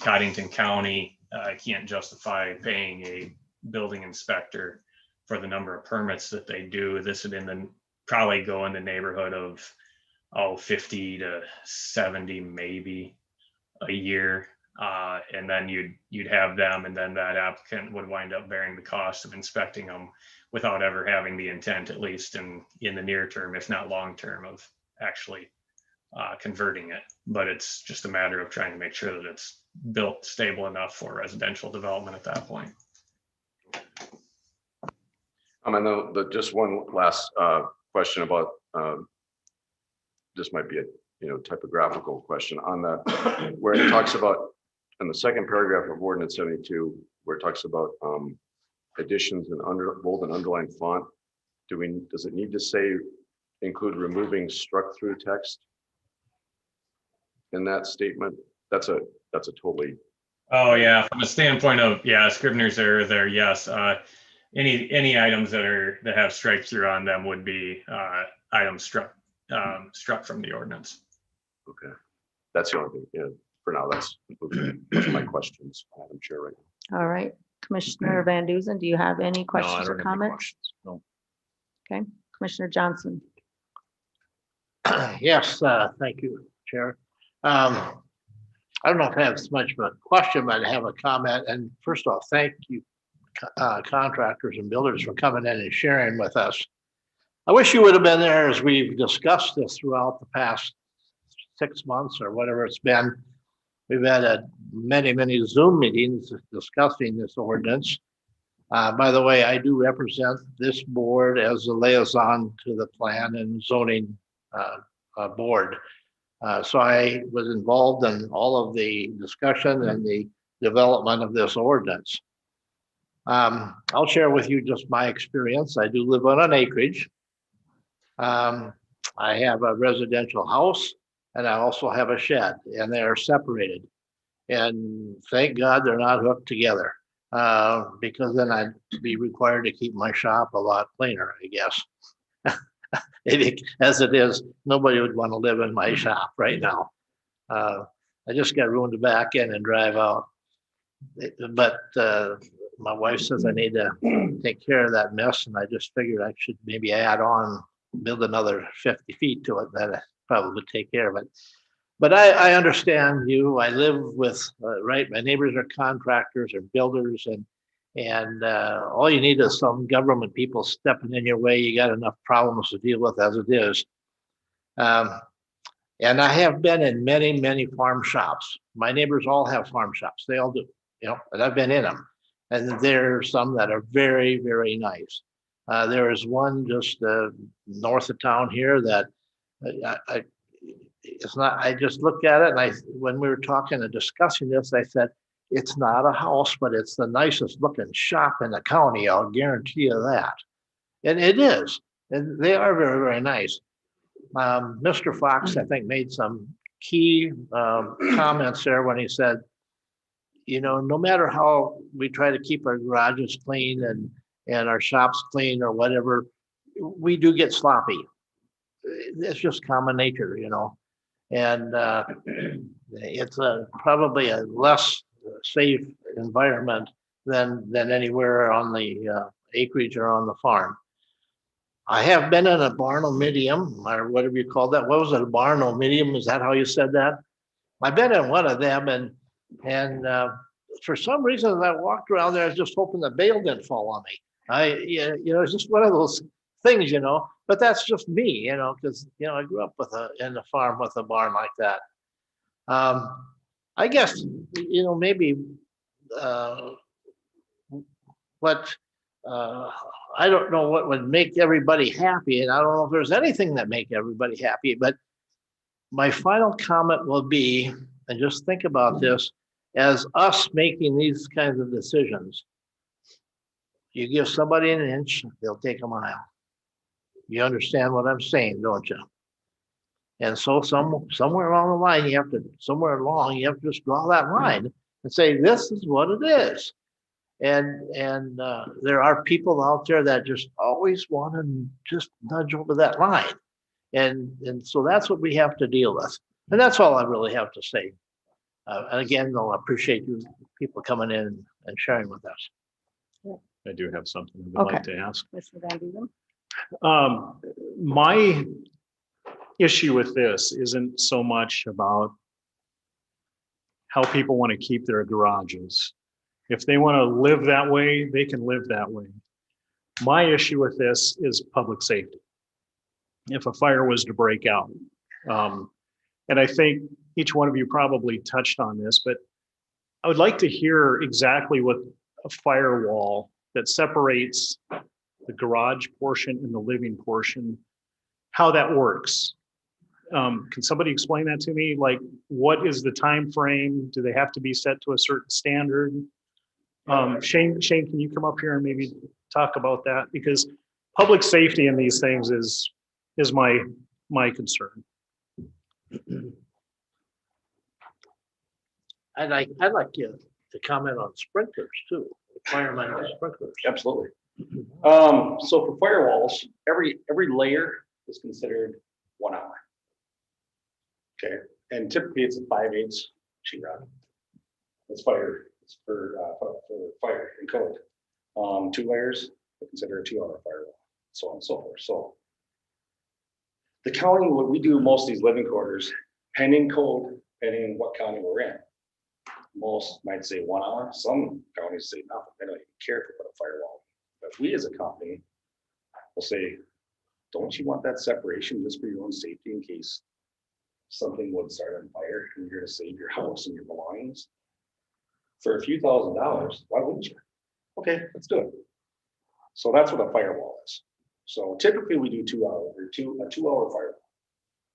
Codington County can't justify paying a building inspector for the number of permits that they do. This would probably go in the neighborhood of 50 to 70 maybe a year. And then you'd have them, and then that applicant would wind up bearing the cost of inspecting them without ever having the intent, at least in the near term, if not long term, of actually converting it. But it's just a matter of trying to make sure that it's built stable enough for residential development at that point. And just one last question about this might be a typographical question on that, where it talks about in the second paragraph of ordinance 72, where it talks about additions in bold and underlined font. Does it need to say include removing struck through text in that statement? That's a totally. Oh yeah, from a standpoint of Scrivener's error there, yes. Any items that have strike through on them would be items struck from the ordinance. Okay, that's the only thing. Yeah, for now, those are my questions, Madam Chair. Right now. All right, Commissioner Van Duzen, do you have any questions or comments? No. Okay, Commissioner Johnson. Yes, thank you, Chair. I don't know if I have as much of a question, but I have a comment. And first off, thank you, contractors and builders, for coming in and sharing with us. I wish you would have been there as we've discussed this throughout the past 6 months or whatever it's been. We've had many Zoom meetings discussing this ordinance. By the way, I do represent this board as a liaison to the plan and zoning board. So I was involved in all of the discussion and the development of this ordinance. I'll share with you just my experience. I do live on an acreage. I have a residential house, and I also have a shed, and they are separated. And thank God they're not hooked together, because then I'd be required to keep my shop a lot cleaner, I guess. As it is, nobody would want to live in my shop right now. I just got room to back in and drive out. But my wife says I need to take care of that mess, and I just figured I should maybe build another 50 feet to it. That probably would take care of it. But I understand you. I live with, right, my neighbors are contractors or builders, and all you need is some government people stepping in your way. You got enough problems to deal with as it is. And I have been in many farm shops. My neighbors all have farm shops. They all do, and I've been in them. And there are some that are very nice. There is one just north of town here that it's not. I just looked at it, and when we were talking and discussing this, I said, it's not a house, but it's the nicest looking shop in the county. I'll guarantee you that. And it is, and they are very, very nice. Mr. Fox, I think, made some key comments there when he said, you know, no matter how we try to keep our garages clean and our shops clean or whatever, we do get sloppy. It's just common nature, you know. And it's probably a less safe environment than anywhere on the acreage or on the farm. I have been in a barnuminium, or whatever you call that. What was it, a barnuminium? Is that how you said that? I've been in one of them, and for some reason, as I walked around there, I was just hoping the bale didn't fall on me. You know, it's just one of those things, you know. But that's just me, you know, because you know I grew up in the farm with a barn like that. I guess you know maybe what. I don't know what would make everybody happy, and I don't know if there's anything that make everybody happy, but my final comment will be, and just think about this, as us making these kinds of decisions, you give somebody an inch, they'll take a mile. You understand what I'm saying, don't you? And so somewhere along the line, you have to just draw that line and say, this is what it is. And there are people out there that just always want to just nudge over that line. And so that's what we have to deal with. And that's all I really have to say. And again, though, I appreciate you people coming in and sharing with us. I do have something I would like to ask. Mr. Van Duzen? My issue with this isn't so much about how people want to keep their garages. If they want to live that way, they can live that way. My issue with this is public safety. If a fire was to break out, and I think each one of you probably touched on this, but I would like to hear exactly what a firewall that separates the garage portion and the living portion, how that works. Can somebody explain that to me? Like, what is the time frame? Do they have to be set to a certain standard? Shane, can you come up here and maybe talk about that? Because public safety in these things is my concern. I'd like you to comment on sprinklers too, firemen sprinklers. Absolutely. So for firewalls, every layer is considered 1 hour. Okay, and typically it's a 5/8 sheetrock. It's fire. It's for fire and code. 2 layers, we consider a 2-hour firewall, so on and so forth. So the county, what we do most of these living quarters, pending code, depending on what county we're in. Most might say 1 hour. Some counties say nothing. They don't even care if we put a firewall. But we as a company will say, don't you want that separation just for your own safety in case something would start on fire and you're going to save your house and your belongings? For a few $1,000s, why wouldn't you? Okay, let's do it. So that's what a firewall is. So typically we do 2 hours or a 2-hour firewall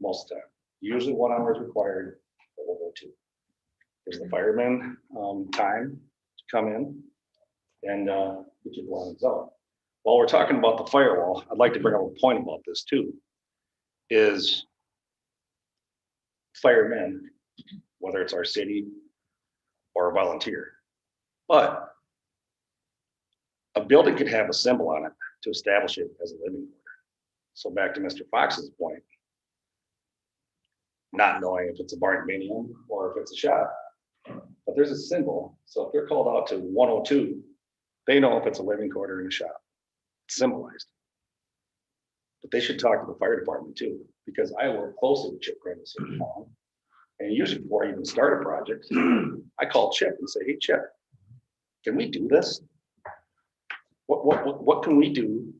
most of the time. Usually 1 hour is required, but we'll go 2. There's the firemen time to come in and get your belongings out. While we're talking about the firewall, I'd like to bring up a point about this too, is firemen, whether it's our city or a volunteer, but a building could have a symbol on it to establish it as a living quarter. So back to Mr. Fox's point, not knowing if it's a barnuminium or if it's a shop, but there's a symbol. So if they're called out to 102, they know if it's a living quarter in a shop. It's symbolized. But they should talk to the fire department too, because I work closely with Chip Prentice in town. And usually before I even start a project, I call Chip and say, hey, Chip, can we do this? What can we do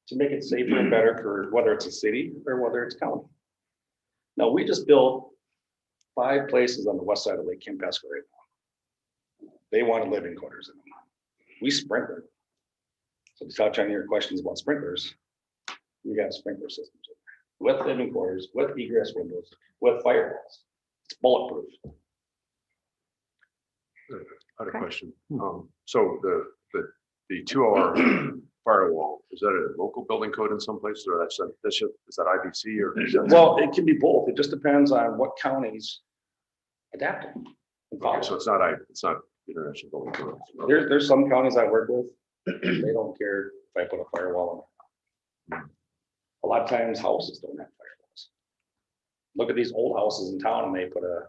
to make it safer and better for whether it's a city or whether it's county? Now, we just built 5 places on the west side of Lake Campesca right now. They wanted living quarters in them. We sprinkler. So to touch on your questions about sprinklers, we got sprinkler systems with living quarters, with egress windows, with firewalls. It's bulletproof. I had a Okay. question. So the 2-hour firewall, is that a local building code in some places, or is that IBC or? is that- Well, it can be both. It just depends on what counties adapt it. and follow Okay, so it. it's not international building code. There's some counties I work with, they don't care if I put a firewall on. A lot of times houses don't have firewalls. Look at these old houses in town and they put an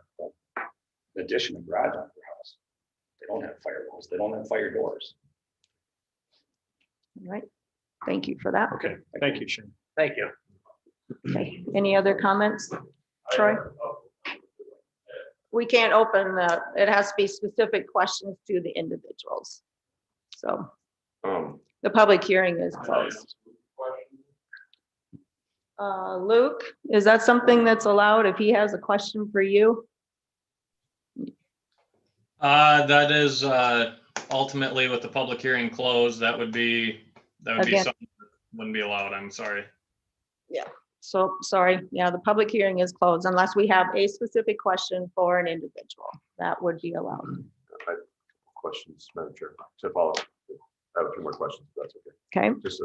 addition, a garage on their house. They don't have firewalls. They don't have fire doors. All right. Thank you for that. Okay, thank you, Shane. Thank you. Okay. Any other comments? Troy? We can't open it has to be specific questions to the individuals. So the public hearing is closed. Luke, is that something that's allowed if he has a question for you? That is ultimately with the public hearing closed, that would be Again. something that wouldn't be allowed. I'm sorry. So, sorry, yeah, the public hearing is closed unless we have a specific question for an individual. That would be allowed. I have questions, Madam Chair, to follow up. I have a few more questions, if that's okay. Okay, Just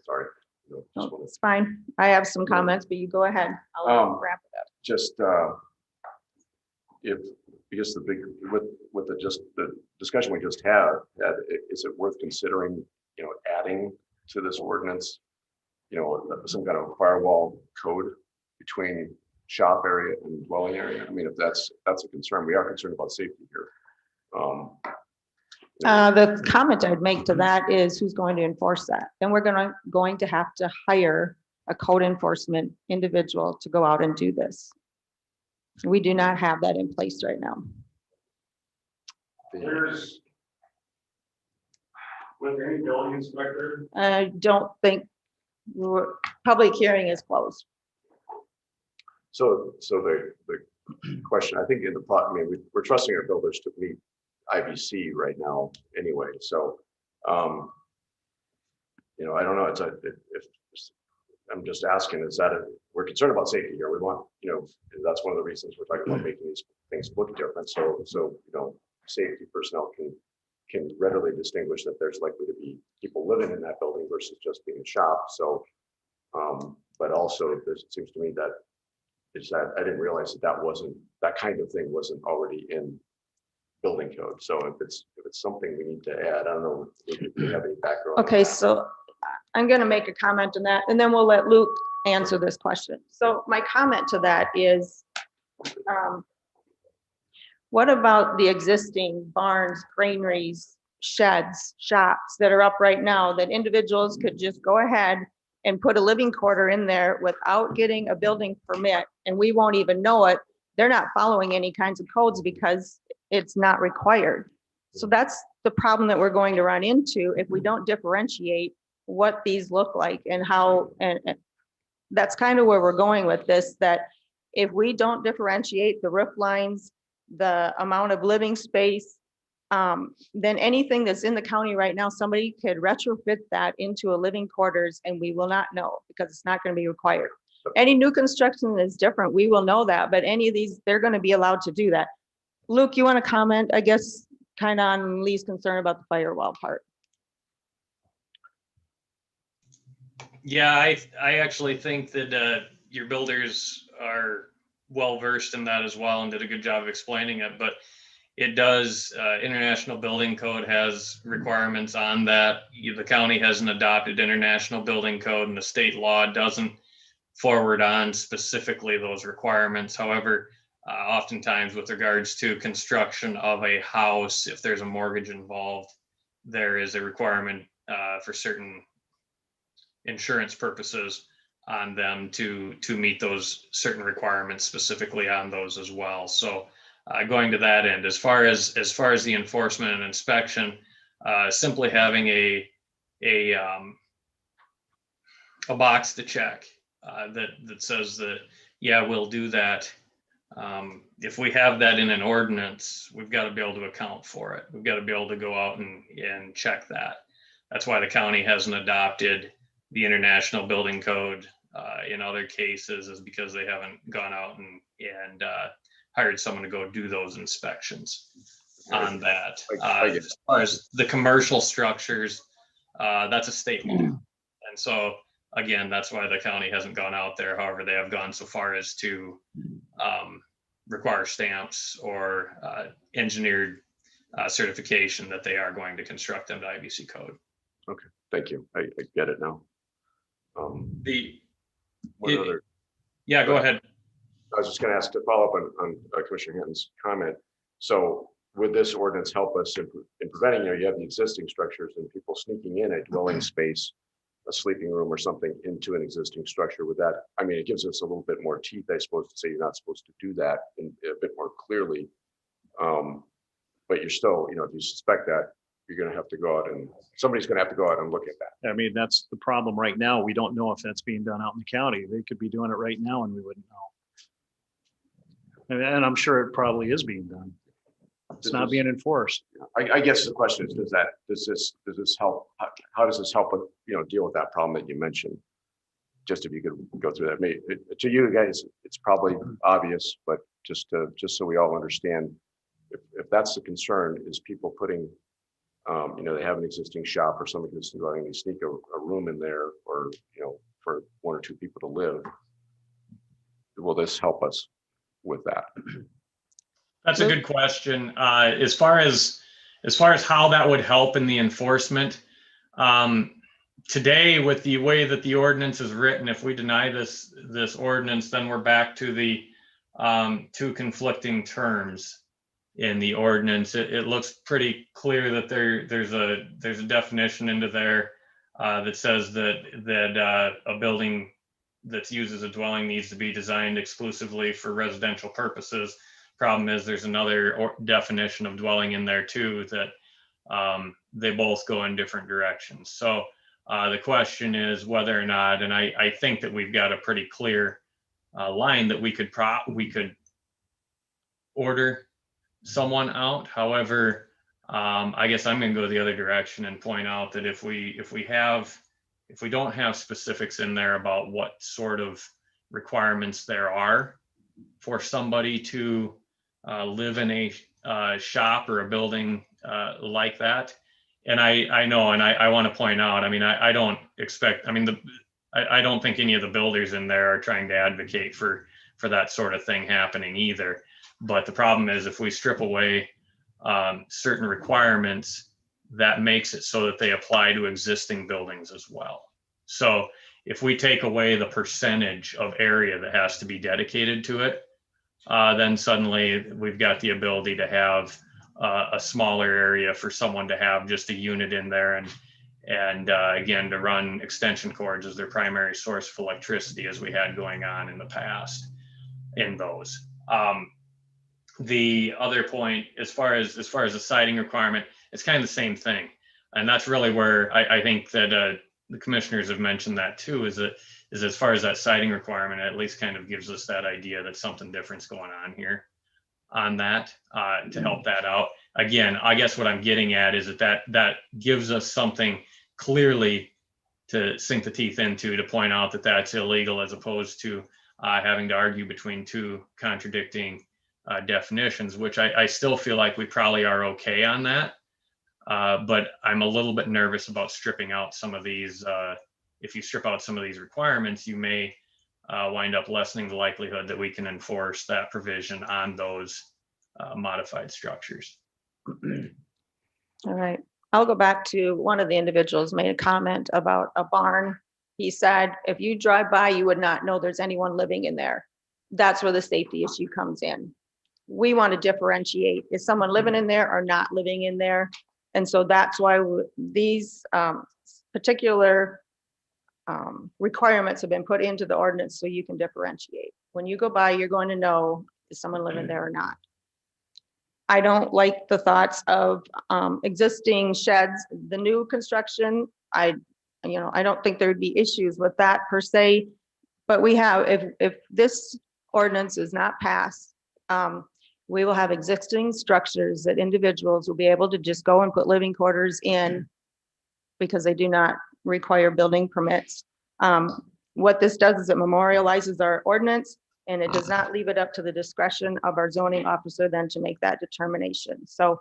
sorry. Just no, wanna- it's fine. I have some comments, but you go ahead. I'll wrap it up. Just if, because with the discussion we just had, is it worth considering, adding to this ordinance, some kind of firewall code between shop area and dwelling area? I mean, if that's a concern, we are concerned about safety here. The comment I'd make to that is who's going to enforce that? Then we're going to have to hire a code enforcement individual to go out and do this. We do not have that in place right now. There's, with any building inspector, I don't think public hearing is closed. So the question, I think in the plot, I mean, we're trusting our builders to meet IBC right now anyway. So, I don't know. If I'm just asking, we're concerned about safety here. We want, that's one of the reasons we're talking about making these things look different. So, safety personnel can readily distinguish that there's likely to be people living in that building versus just being a shop. So, but also it seems to me that I didn't realize that kind of thing wasn't already in building code. So if it's something we need to add, I don't know if you have any background. on Okay, that. so I'm going to make a comment on that, and then we'll let Luke answer this question. So my comment to that is, what about the existing barns, granaries, sheds, shops that are up right now that individuals could just go ahead and put a living quarter in there without getting a building permit, and we won't even know it? They're not following any kinds of codes because it's not required. So that's the problem that we're going to run into if we don't differentiate what these look like and how, and that's kind of where we're going with this, that if we don't differentiate the roof lines, the amount of living space, then anything that's in the county right now, somebody could retrofit that into a living quarters and we will not know because it's not going to be required. Any new construction is different. We will know that, but any of these, they're going to be allowed to do that. Luke, you want to comment, I guess, kind of on Lee's concern about the firewall part? Yeah, I actually think that your builders are well versed in that as well and did a good job of explaining it, but it does, International Building Code has requirements on that. The county hasn't adopted International Building Code and the state law doesn't forward on specifically those requirements. However, oftentimes with regards to construction of a house, if there's a mortgage involved, there is a requirement for certain insurance purposes on them to meet those certain requirements specifically on those as well. So going to that end, as far as the enforcement and inspection, simply having a box to check that says that, yeah, we'll do that. If we have that in an ordinance, we've got to be able to account for it. We've got to be able to go out and check that. That's why the county hasn't adopted the International Building Code in other cases, is because they haven't gone out and hired someone to go do those inspections. on that. I get it. As far as the commercial structures, that's a state law. And so, again, that's why the county hasn't gone out there. However, they have gone so far as to require stamps or engineered certification that they are going to construct them to IBC code. Thank you. I get it now. What It- other? Yeah, go ahead. I was just going to ask to follow up on Commissioner Hinton's comment. So would this ordinance help us in preventing, you have the existing structures and people sneaking in a dwelling space, a sleeping room or something into an existing structure? With that, I mean, it gives us a little bit more teeth, I suppose, to say you're not supposed to do that in a bit more clearly. But you're still, if you suspect that, you're going to have to go out and somebody's going to have to go out and look at that. I mean, that's the problem right now. We don't know if that's being done out in the county. They could be doing it right now and we wouldn't know. And I'm sure it probably is being done. It's not being enforced. I guess the question is, does this help? How does this help with, deal with that problem that you mentioned? Just if you could go through that. Maybe to you guys, it's probably obvious, but just so we all understand, if that's the concern, is people putting, they have an existing shop or some existing dwelling, they sneak a room in there, or for one or two people to live. Will this help us with that? That's a good question. As far as how that would help in the enforcement, today with the way that the ordinance is written, if we deny this ordinance, then we're back to the two conflicting terms in the ordinance. It looks pretty clear that there's a definition into there that says that a building that's used as a dwelling needs to be designed exclusively for residential purposes. Problem is, there's another definition of dwelling in there too that they both go in different directions. So the question is whether or not, and I think that we've got a pretty clear line that we could order someone out. However, I guess I'm going to go the other direction and point out that if we don't have specifics in there about what sort of requirements there are for somebody to live in a shop or a building like that. And I know, and I want to point out, I mean, I don't expect, I mean, I don't think any of the builders in there are trying to advocate for that sort of thing happening either. But the problem is, if we strip away certain requirements, that makes it so that they apply to existing buildings as well. So if we take away the percentage of area that has to be dedicated to it, then suddenly we've got the ability to have a smaller area for someone to have just a unit in there, and again, to run extension cords as their primary source of electricity, as we had going on in the past in those. The other point, as far as the siding requirement, it's kind of the same thing. And that's really where I think that the commissioners have mentioned that too, is as far as that siding requirement, it at least kind of gives us that idea that something different's going on here on that to help that out. Again, I guess what I'm getting at is that gives us something clearly to sink the teeth into, to point out that that's illegal, as opposed to having to argue between two contradicting definitions, which I still feel like we probably are okay on that. But I'm a little bit nervous about stripping out some of these. If you strip out some of these requirements, you may wind up lessening the likelihood that we can enforce that provision on those modified structures. All right. I'll go back to one of the individuals made a comment about a barn. He said, if you drive by, you would not know there's anyone living in there. That's where the safety issue comes in. We want to differentiate, is someone living in there or not living in there? And so that's why these particular requirements have been put into the ordinance, so you can differentiate. When you go by, you're going to know, is someone living there or not? I don't like the thoughts of existing sheds. The new construction, I don't think there'd be issues with that per se. But we have, if this ordinance is not passed, we will have existing structures that individuals will be able to just go and put living quarters in because they do not require building permits. What this does is it memorializes our ordinance, and it does not leave it up to the discretion of our zoning officer then to make that determination. So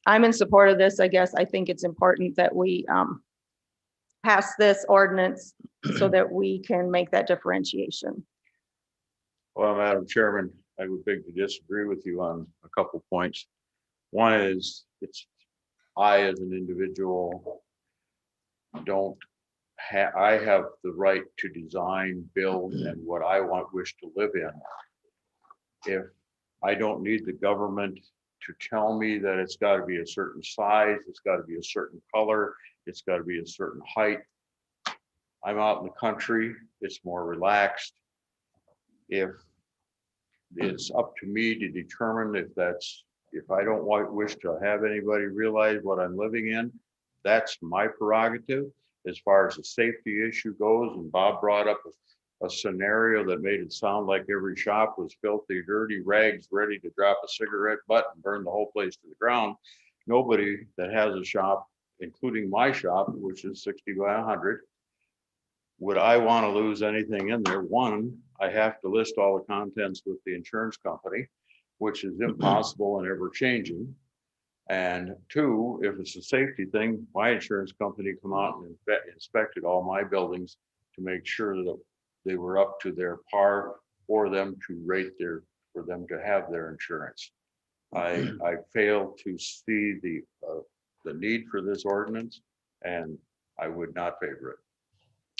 I'm in support of this, I guess. I think it's important that we pass this ordinance so that we can make that differentiation. Well, Madam Chairman, I would beg to disagree with you on a couple points. One is, I as an individual I have the right to design, build, and what I wish to live in. If I don't need the government to tell me that it's got to be a certain size, it's got to be a certain color, it's got to be a certain height. I'm out in the country, it's more relaxed. If it's up to me to determine if I don't wish to have anybody realize what I'm living in, that's my prerogative. As far as the safety issue goes, and Bob brought up a scenario that made it sound like every shop was filthy, dirty rags, ready to drop a cigarette butt and burn the whole place to the ground. Nobody that has a shop, including my shop, which is 60 by 100, would I want to lose anything in there? One, I have to list all the contents with the insurance company, which is impossible and ever changing. And two, if it's a safety thing, my insurance company come out and inspected all my buildings to make sure that they were up to their par for them to have their insurance. I fail to see the need for this ordinance, and I would not favor it.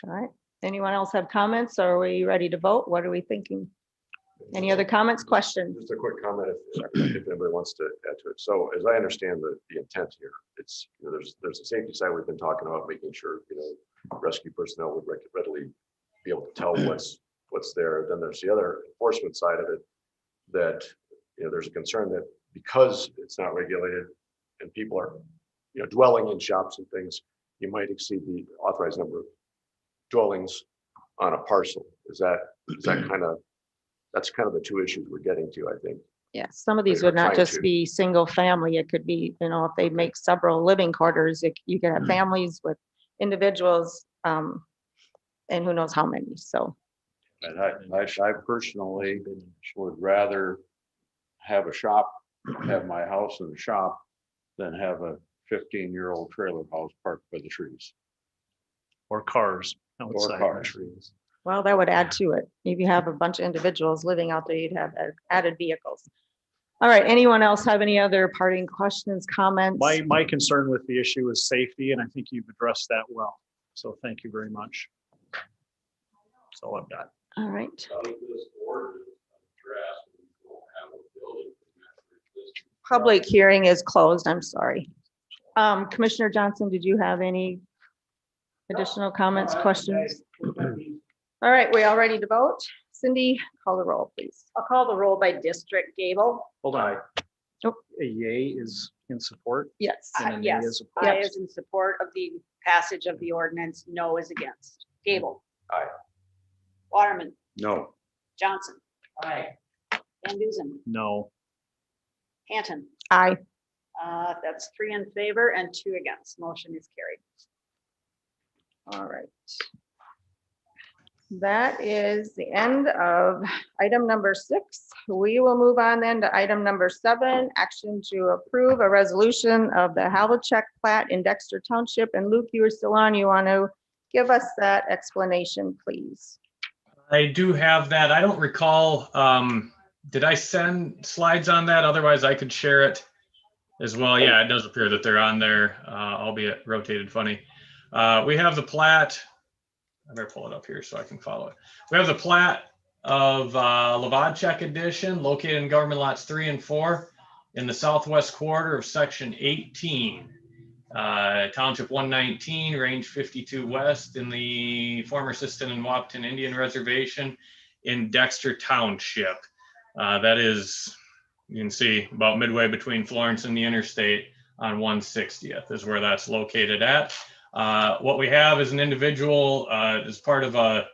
All right. Anyone else have comments? Or are we ready to vote? What are we thinking? Any other comments, questions? Just a quick comment if anybody wants to add to it. So as I understand the intent here, it's, there's a safety side we've been talking about, making sure, rescue personnel would readily be able to tell what's there. Then there's the other enforcement side of it that, there's a concern that because it's not regulated and people are, dwelling in shops and things, you might exceed the authorized number of dwellings on a parcel. Is that that's kind of the two issues we're getting to, I think. Yes, some of these would not just be single family. It could be, if they make several living quarters, you could have families with individuals, and who knows how many, so. And I personally would rather have a shop, have my house in the shop, than have a 15-year-old trailer house parked by the trees. Or cars Or outside. cars. Well, that would add to it. If you have a bunch of individuals living out there, you'd have added vehicles. All right, anyone else have any other parting questions, comments? My concern with the issue is safety, and I think you've addressed that well. So thank you very much. That's all I've got. All right. Public hearing is closed. I'm sorry. Commissioner Johnson, did you have any additional comments, questions? All right, we all ready to vote? Cindy, call the roll, please. I'll call the roll by district. Gable? Hold on. Oh. A yay is in support. Yes. And a nay Yes, is I opposed. is in support of the passage of the ordinance, no is against. Gable? Aye. Waterman? No. Johnson? Aye. Van Duzen? No. Hanton? Aye. That's 3 in favor and 2 against. Motion is carried. All right. That is the end of item number 6. We will move on then to item number 7, action to approve a resolution of the Havlicek plat in Dexter Township. And Luke, you are still on. You want to give us that explanation, please? I do have that. I don't recall, did I send slides on that? Otherwise I could share it as well. Yeah, it does appear that they're on there, albeit rotated funny. We have the plat. I better pull it up here so I can follow it. We have the plat of Lavadchek Edition located in government lots 3 and 4 in the southwest quarter of section 18, township 119, range 52 west in the former Siston and Wapton Indian Reservation in Dexter Township. That is, you can see about midway between Florence and the interstate on 160th is where that's located at. What we have is an individual as part of a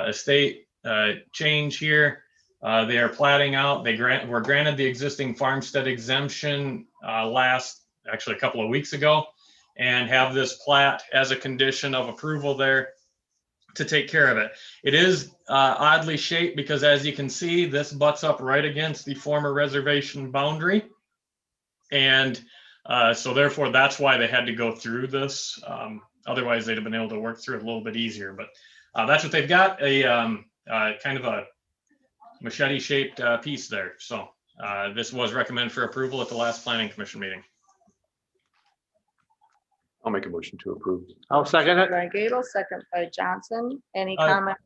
estate change here. They are platting out. Were granted the existing farmstead exemption actually a couple of weeks ago, and have this plat as a condition of approval there to take care of it. It is oddly shaped because, as you can see, this butts up right against the former reservation boundary. And So therefore, that's why they had to go through this. Otherwise, they'd have been able to work through it a little bit easier. But that's what they've got, a kind of a machete-shaped piece there. So this was recommended for approval at the last Planning Commission meeting. I'll make a motion to approve. I'll second it. By Gable, second by Johnson. Any Uh, comment?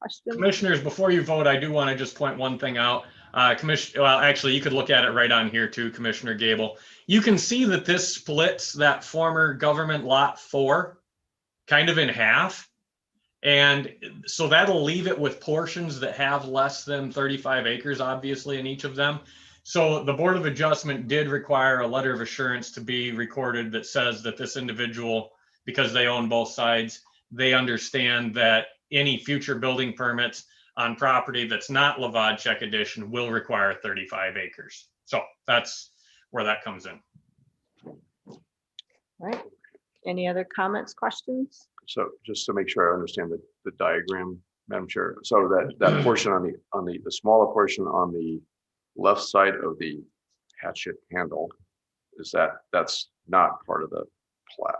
Questions? Commissioners, before you vote, I do want to just point one thing out. Well, actually, you could look at it right on here too, Commissioner Gable. You can see that this splits that former government lot 4 kind of in half. And so that'll leave it with portions that have less than 35 acres, obviously, in each of them. So the Board of Adjustment did require a letter of assurance to be recorded that says that this individual, because they own both sides, they understand that any future building permits on property that's not Lavad Check Edition will require 35 acres. So that's where that comes in. All right. Any other comments, questions? So just to make sure I understand the diagram, Madam Chair. So that portion on the smaller portion on the left side of the hatchet handle, that's not part of the plat,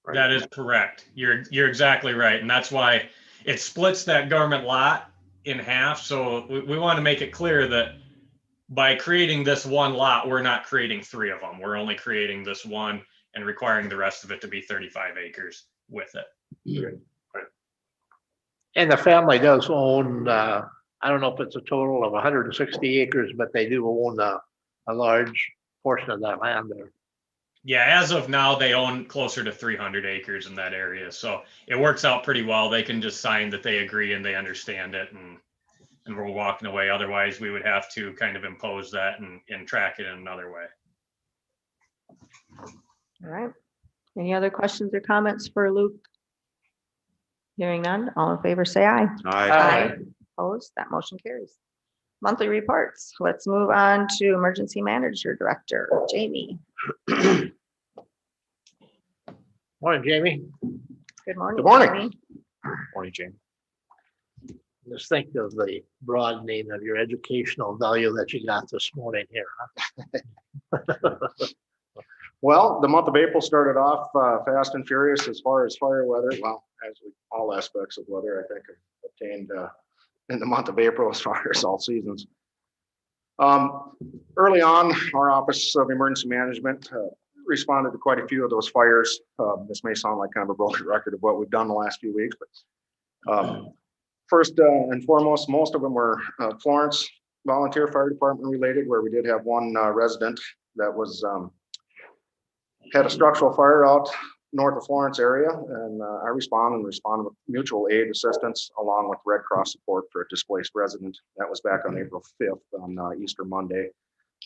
right? That is correct. You're exactly right. And that's why it splits that government lot in half. So we want to make it clear that by creating this one lot, we're not creating 3 of them. We're only creating this one and requiring the rest of it to be 35 acres with it. And the family does own, I don't know if it's a total of 160 acres, but they do own a large portion of that land there. Yeah, as of now, they own closer to 300 acres in that area. So it works out pretty well. They can just sign that they agree and they understand it, and we're walking away. Otherwise, we would have to kind of impose that and track it in another way. All right. Any other questions or comments for Luke? Hearing none, all in favor, say aye. Aye. Opposed, that motion carries. Monthly reports. Let's move on to Emergency Manager Director, Jamie. Morning, Jamie. Good morning. Good morning. Jamie. Morning, Jane. Just think of the broadening of your educational value that you got this morning here. Huh? Well, the month of April started off fast and furious as far as fire weather. Well, as with all aspects of weather, I think have obtained in the month of April as far as all seasons. Early on, our Office of Emergency Management responded to quite a few of those fires. This may sound like kind of a broken record of what we've done the last few weeks, but first and foremost, most of them were Florence Volunteer Fire Department related, where we did have one resident that was had a structural fire out north of Florence area, and I responded with mutual aid assistance along with Red Cross support for a displaced resident. That was back on April 5th on Easter Monday.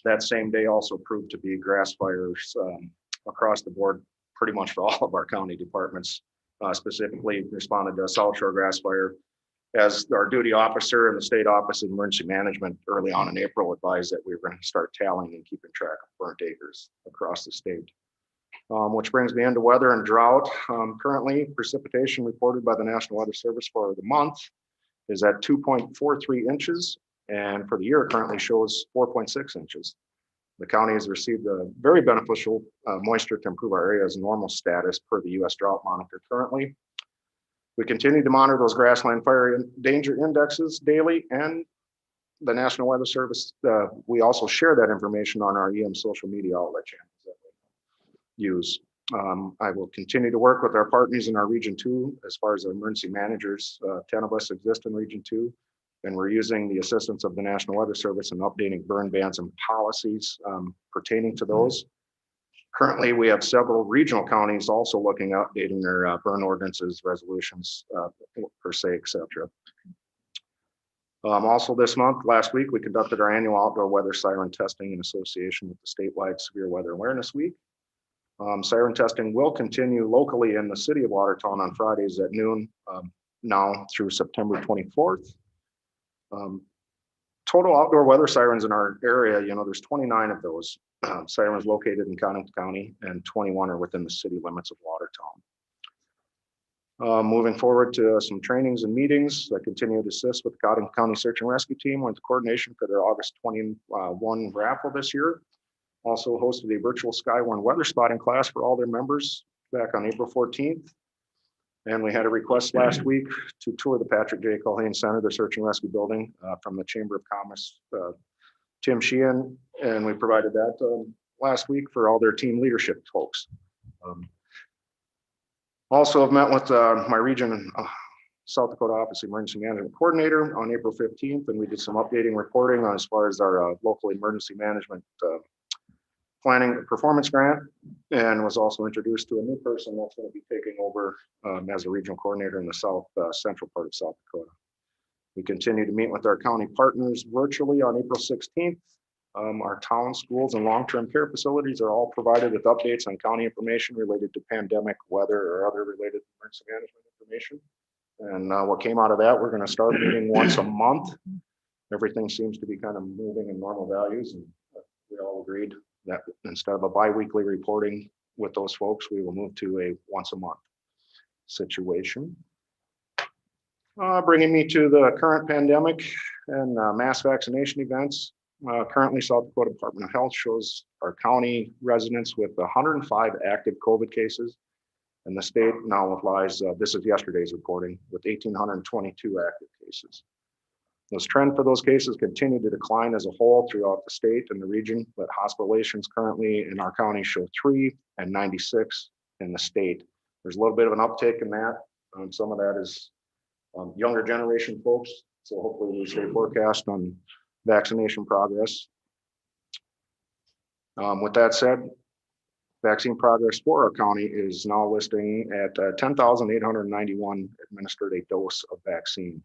That same day also proved to be grass fires across the board, pretty much for all of our county departments. Specifically responded to a South Shore grass fire, as our duty officer in the State Office of Emergency Management early on in April advised that we were going to start tallying and keeping track of burnt acres across the state. Which brings me into weather and drought. Currently, precipitation reported by the National Weather Service for the month is at 2.43 inches, and for the year currently shows 4.6 inches. The county has received a very beneficial moisture to improve our area's normal status per the U.S. Drought Monitor currently. We continue to monitor those grassland fire danger indexes daily, and the National Weather Service, we also share that information on our EM social media outlet channels that we use. I will continue to work with our partners in our Region 2 as far as our emergency managers. 10 of us exist in Region 2, and we're using the assistance of the National Weather Service in updating burn bans and policies pertaining to those. Currently, we have several regional counties also looking at updating their burn ordinances, resolutions, per se, etc. Also this month, last week, we conducted our annual outdoor weather siren testing in association with the statewide Severe Weather Awareness Week. Siren testing will continue locally in the city of Watertown on Fridays at noon now through September 24th. Total outdoor weather sirens in our area, there's 29 of those sirens located in Codington County, and 21 are within the city limits of Watertown. Moving forward to some trainings and meetings, I continue to assist with the Codington County Search and Rescue Team with coordination for their August 21 raffle this year. Also hosted a virtual Skywarn weather spotting class for all their members back on April 14th. And we had a request last week to tour the Patrick J. Culhane Center, the search and rescue building from the Chamber of Commerce, Tim Sheehan, and we provided that last week for all their team leadership folks. Also have met with my region South Dakota Office Emergency Management Coordinator on April 15th, and we did some updating reporting on as far as our local emergency management planning performance grant, and was also introduced to a new person that's going to be taking over as a regional coordinator in the south central part of South Dakota. We continue to meet with our county partners virtually on April 16th. Our town, schools, and long-term care facilities are all provided with updates on county information related to pandemic, weather, or other related emergency management information. And what came out of that, we're going to start meeting once a month. Everything seems to be kind of moving in normal values, and we all agreed that instead of a bi-weekly reporting with those folks, we will move to a once a month situation. Bringing me to the current pandemic and mass vaccination events. Currently, South Dakota Department of Health shows our county residents with 105 active COVID cases, and the state now lies, this is yesterday's reporting, with 1,822 active cases. This trend for those cases continue to decline as a whole throughout the state and the region, but hospitalizations currently in our county show 3 and 96 in the state. There's a little bit of an uptick in that. Some of that is younger generation folks, so hopefully we stay forecast on vaccination progress. With that said, vaccine progress for our county is now listing at 10,891 administered a dose of vaccine.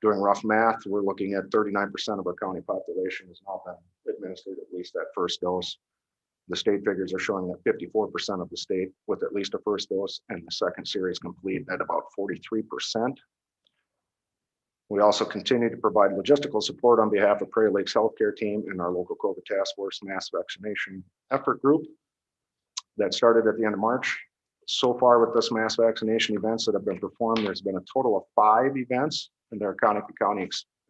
Doing rough math, we're looking at 39% of our county population has now been administered at least that first dose. The state figures are showing that 54% of the state with at least a first dose, and the second series complete at about 43%. We also continue to provide logistical support on behalf of Prairie Lakes Healthcare Team and our local COVID Task Force Mass Vaccination Effort Group that started at the end of March. So far with this mass vaccination events that have been performed, there's been a total of 5 events in their County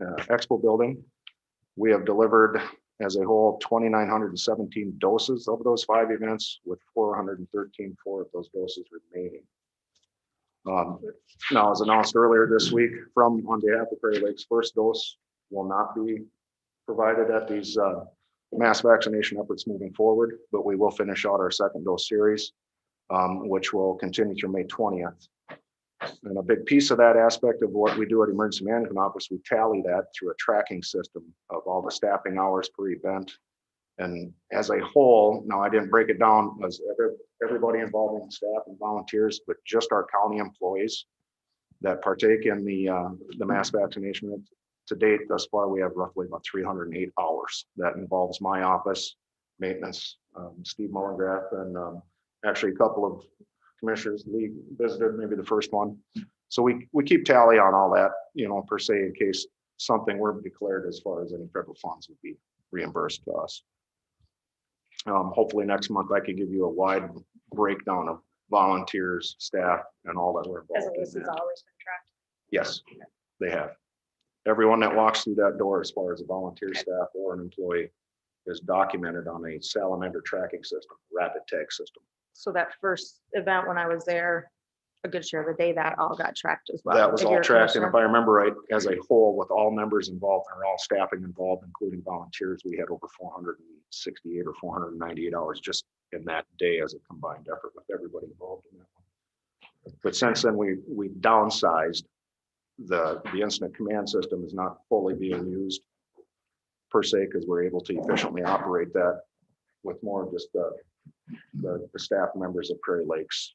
Expo building. We have delivered as a whole 2,917 doses of those 5 events, with 413 of those doses remaining. Now, as announced earlier this week, on behalf of Prairie Lakes, first dose will not be provided at these mass vaccination efforts moving forward, but we will finish out our second dose series, which will continue through May 20th. And a big piece of that aspect of what we do at Emergency Management Office, we tally that through a tracking system of all the staffing hours per event. And as a whole, now I didn't break it down as everybody involved in staff and volunteers, but just our county employees that partake in the mass vaccination. To date, thus far, we have roughly about 308 hours. That involves my office, maintenance, Steve Mullengrath, and actually a couple of commissioners. Lee visited, maybe the first one. So we keep tally on all that, per se, in case something were declared as far as any federal funds would be reimbursed to us. Hopefully next month I can give you a wide breakdown of volunteers, staff, and all that were As involved a list in has that. always been tracked. Yes, they have. Everyone that walks through that door, as far as a volunteer staff or an employee, is documented on a salamander tracking system, rapid tag system. So that first event when I was there, a good share of the day, that all got tracked as well. That was If all you're a tracked, and if commissioner. I remember right, as a whole, with all members involved, or all staffing involved, including volunteers, we had over 468 or 498 hours just in that day as a combined effort with everybody involved in that one. But since then, we downsized. The incident command system is not fully being used per se, because we're able to efficiently operate that with more of just the staff members of Prairie Lakes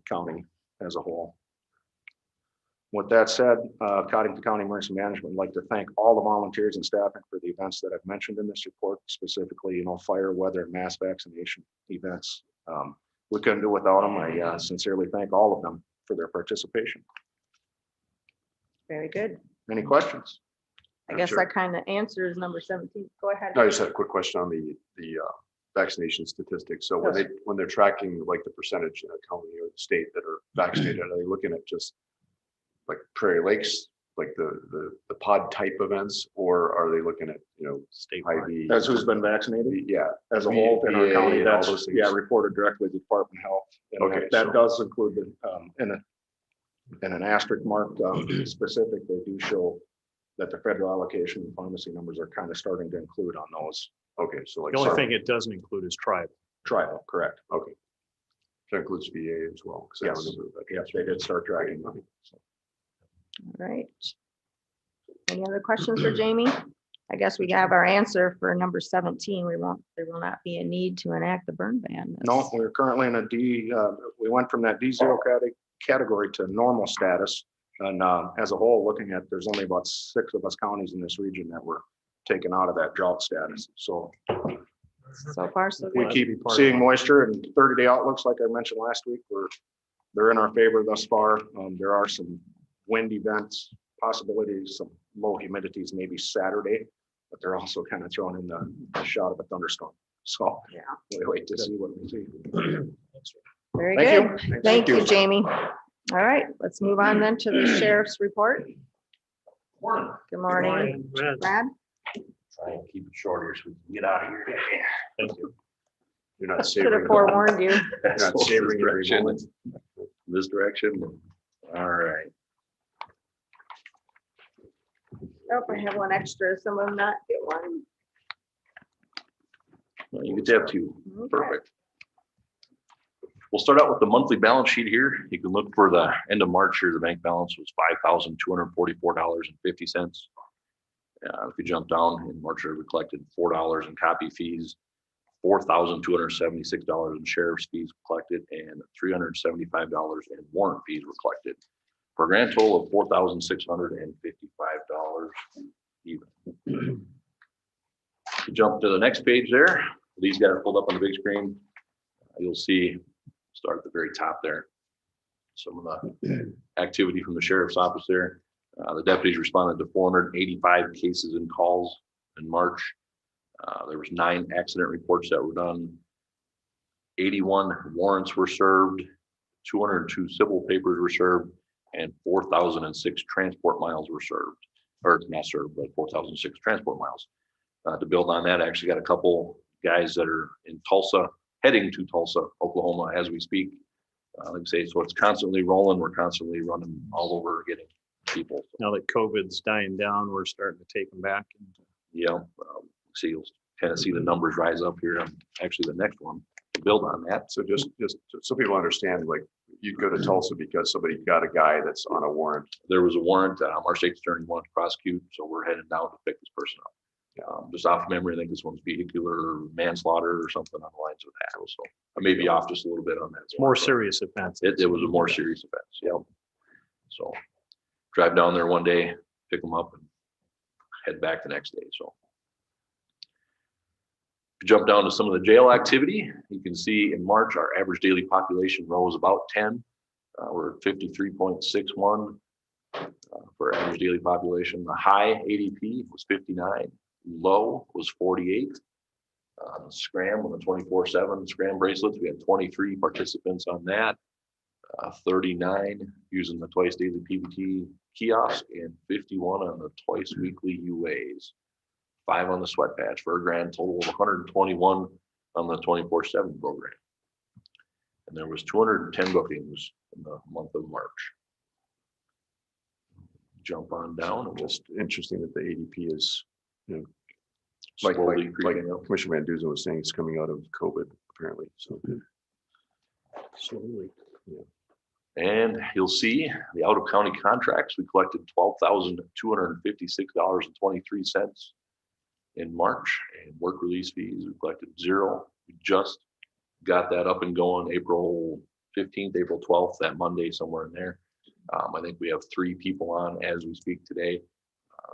County as a whole. With that said, Codington County Emergency Management would like to thank all the volunteers and staffing for the events that I've mentioned in this report, specifically, fire, weather, and mass vaccination events. We couldn't do without them. I sincerely thank all of them for their participation. Very good. Any questions? I guess that kind of answers number 17. Go ahead. I just had a quick question on the vaccination statistics. So when they're tracking like the percentage in a county or the state that are vaccinated, are they looking at just like Prairie Lakes like the pod type events, or are they looking at, statewide? That's who's been vaccinated Yeah, as a whole in our VA county. and all That's, those things. yeah, reported directly to Department of Health. And Okay, that so- does include in an asterisk marked specific, they do show that the federal allocation and pharmacy numbers are kind of starting to include on those. Okay, so like. The only thing it doesn't include is tribal. Tribal, correct. Okay. That includes VA as well. 'cause I Yes. remember that. Yes, they did start tracking. All right. Any other questions for Jamie? I guess we have our answer for number 17. There will not be a need to enact the burn ban. No, we're currently in a D, we went from that D0 category to normal status. And as a whole, looking at, there's only about 6 of us counties in this region that were taken out of that drought status. So So far, so we good. keep seeing moisture and 30-day outlooks, like I mentioned last week, they're in our favor thus far. There are some wind events, possibilities, some low humidities, maybe Saturday, but they're also kind of throwing in the shot of a thunderstorm. So Yeah. we wait to see what we see. Very Thank good. you. Thank you, Jamie. All right, let's move on then to the sheriff's report. Good morning, Brad. Brad. Try and keep it short here so we can get out of here. Thank you. You're not Should have savoring. forewarned you. You're not savoring every Direction. moment. This direction. All right. Oh, I have one extra. Some of them not get one. You get to have two. Okay. Perfect. We'll start out with the monthly balance sheet here. You can look for the end of March here. The bank balance was $5,244.50. If you jump down in March, we collected $4 in copy fees, $4,276 in sheriff's fees collected, and $375 in warrant fees were collected, for a grand total of $4,655 even. You jump to the next page there. These guys are pulled up on the big screen. You'll see, start at the very top there, some of the activity from the sheriff's office there. The deputies responded to 485 cases and calls in March. There was 9 accident reports that were done. 81 warrants were served. 202 civil papers were served, and 4,006 transport miles were served, or not served, but 4,006 transport miles. To build on that, I actually got a couple guys that are in Tulsa, heading to Tulsa, Oklahoma as we speak. Like I say, so it's constantly rolling. We're constantly running all over getting people. Now that COVID's dying down, we're starting to take them back. Yeah, see, you'll kind of see the numbers rise up here. Actually, the next one to build on that. So just so people understand, like you'd go to Tulsa because somebody got a guy that's on a warrant. There was a warrant. Our state attorney wanted to prosecute, so we're headed down to pick this person up. Just off memory, I think this one's vehicular manslaughter or something on the lines of that. So I may be off just a little bit on that. More serious offense. It was a more serious offense. Yeah. So drive down there one day, pick them up, and head back the next day. So jump down to some of the jail activity. You can see in March, our average daily population rose about 10. We're at 53.61 for average daily population. The high ADP was 59. Low was 48. Scram on the 24/7 Scram bracelets, we had 23 participants on that. 39 using the twice daily PVT kiosk, and 51 on the twice weekly UAs. 5 on the sweat patch, for a grand total of 121 on the 24/7 program. And there was 210 bookings in the month of March. Jump on down and Just interesting that the ADP is, slowly like creeping up. Commissioner Van Duzen was saying, it's coming out of COVID apparently. So Slowly. And you'll see the out of county contracts, we collected $12,256.23 in March, and work release fees, we collected 0. We just got that up and going April 15th, April 12th, that Monday, somewhere in there. I think we have 3 people on as we speak today.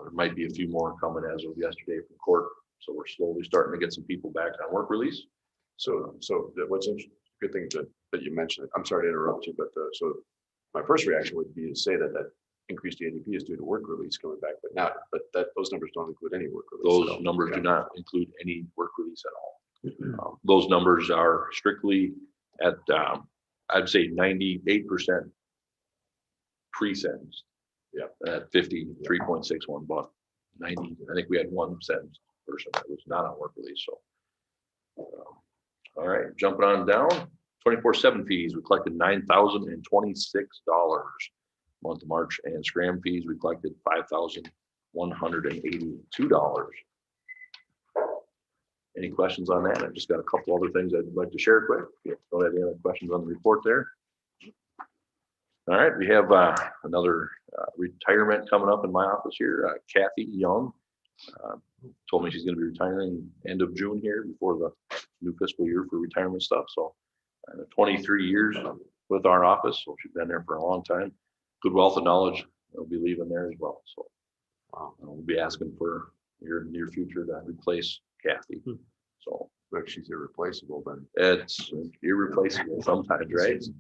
There might be a few more coming as of yesterday from court. So we're slowly starting to get some people back on work release. So what's interesting, good thing that you mentioned, I'm sorry to interrupt you, but so my first reaction would be to say that increased ADP is due to work release coming back, but those numbers don't include any work release. Those numbers do not include any work release at all. Those numbers are strictly at, I'd say 98% pre-sentence. Yeah, at 53.61 buck, 90, I think we had one sentence person that was not on work release, so. All right, jumping on down, 24/7 fees, we collected $9,026 month of March, and scram fees, we collected $5,182. Any questions on that? I've just got a couple other things I'd like to share quick. If you don't have any other questions on the report there. All right, we have another retirement coming up in my office here. Kathy Young told me she's going to be retiring end of June here before the new fiscal year for retirement stuff. So 23 years with our office, so she's been there for a long time. Good wealth of knowledge. I'll be leaving there as well. So we'll be asking for your near future to replace Kathy. So But she's irreplaceable then. it's irreplaceable sometimes, right? So,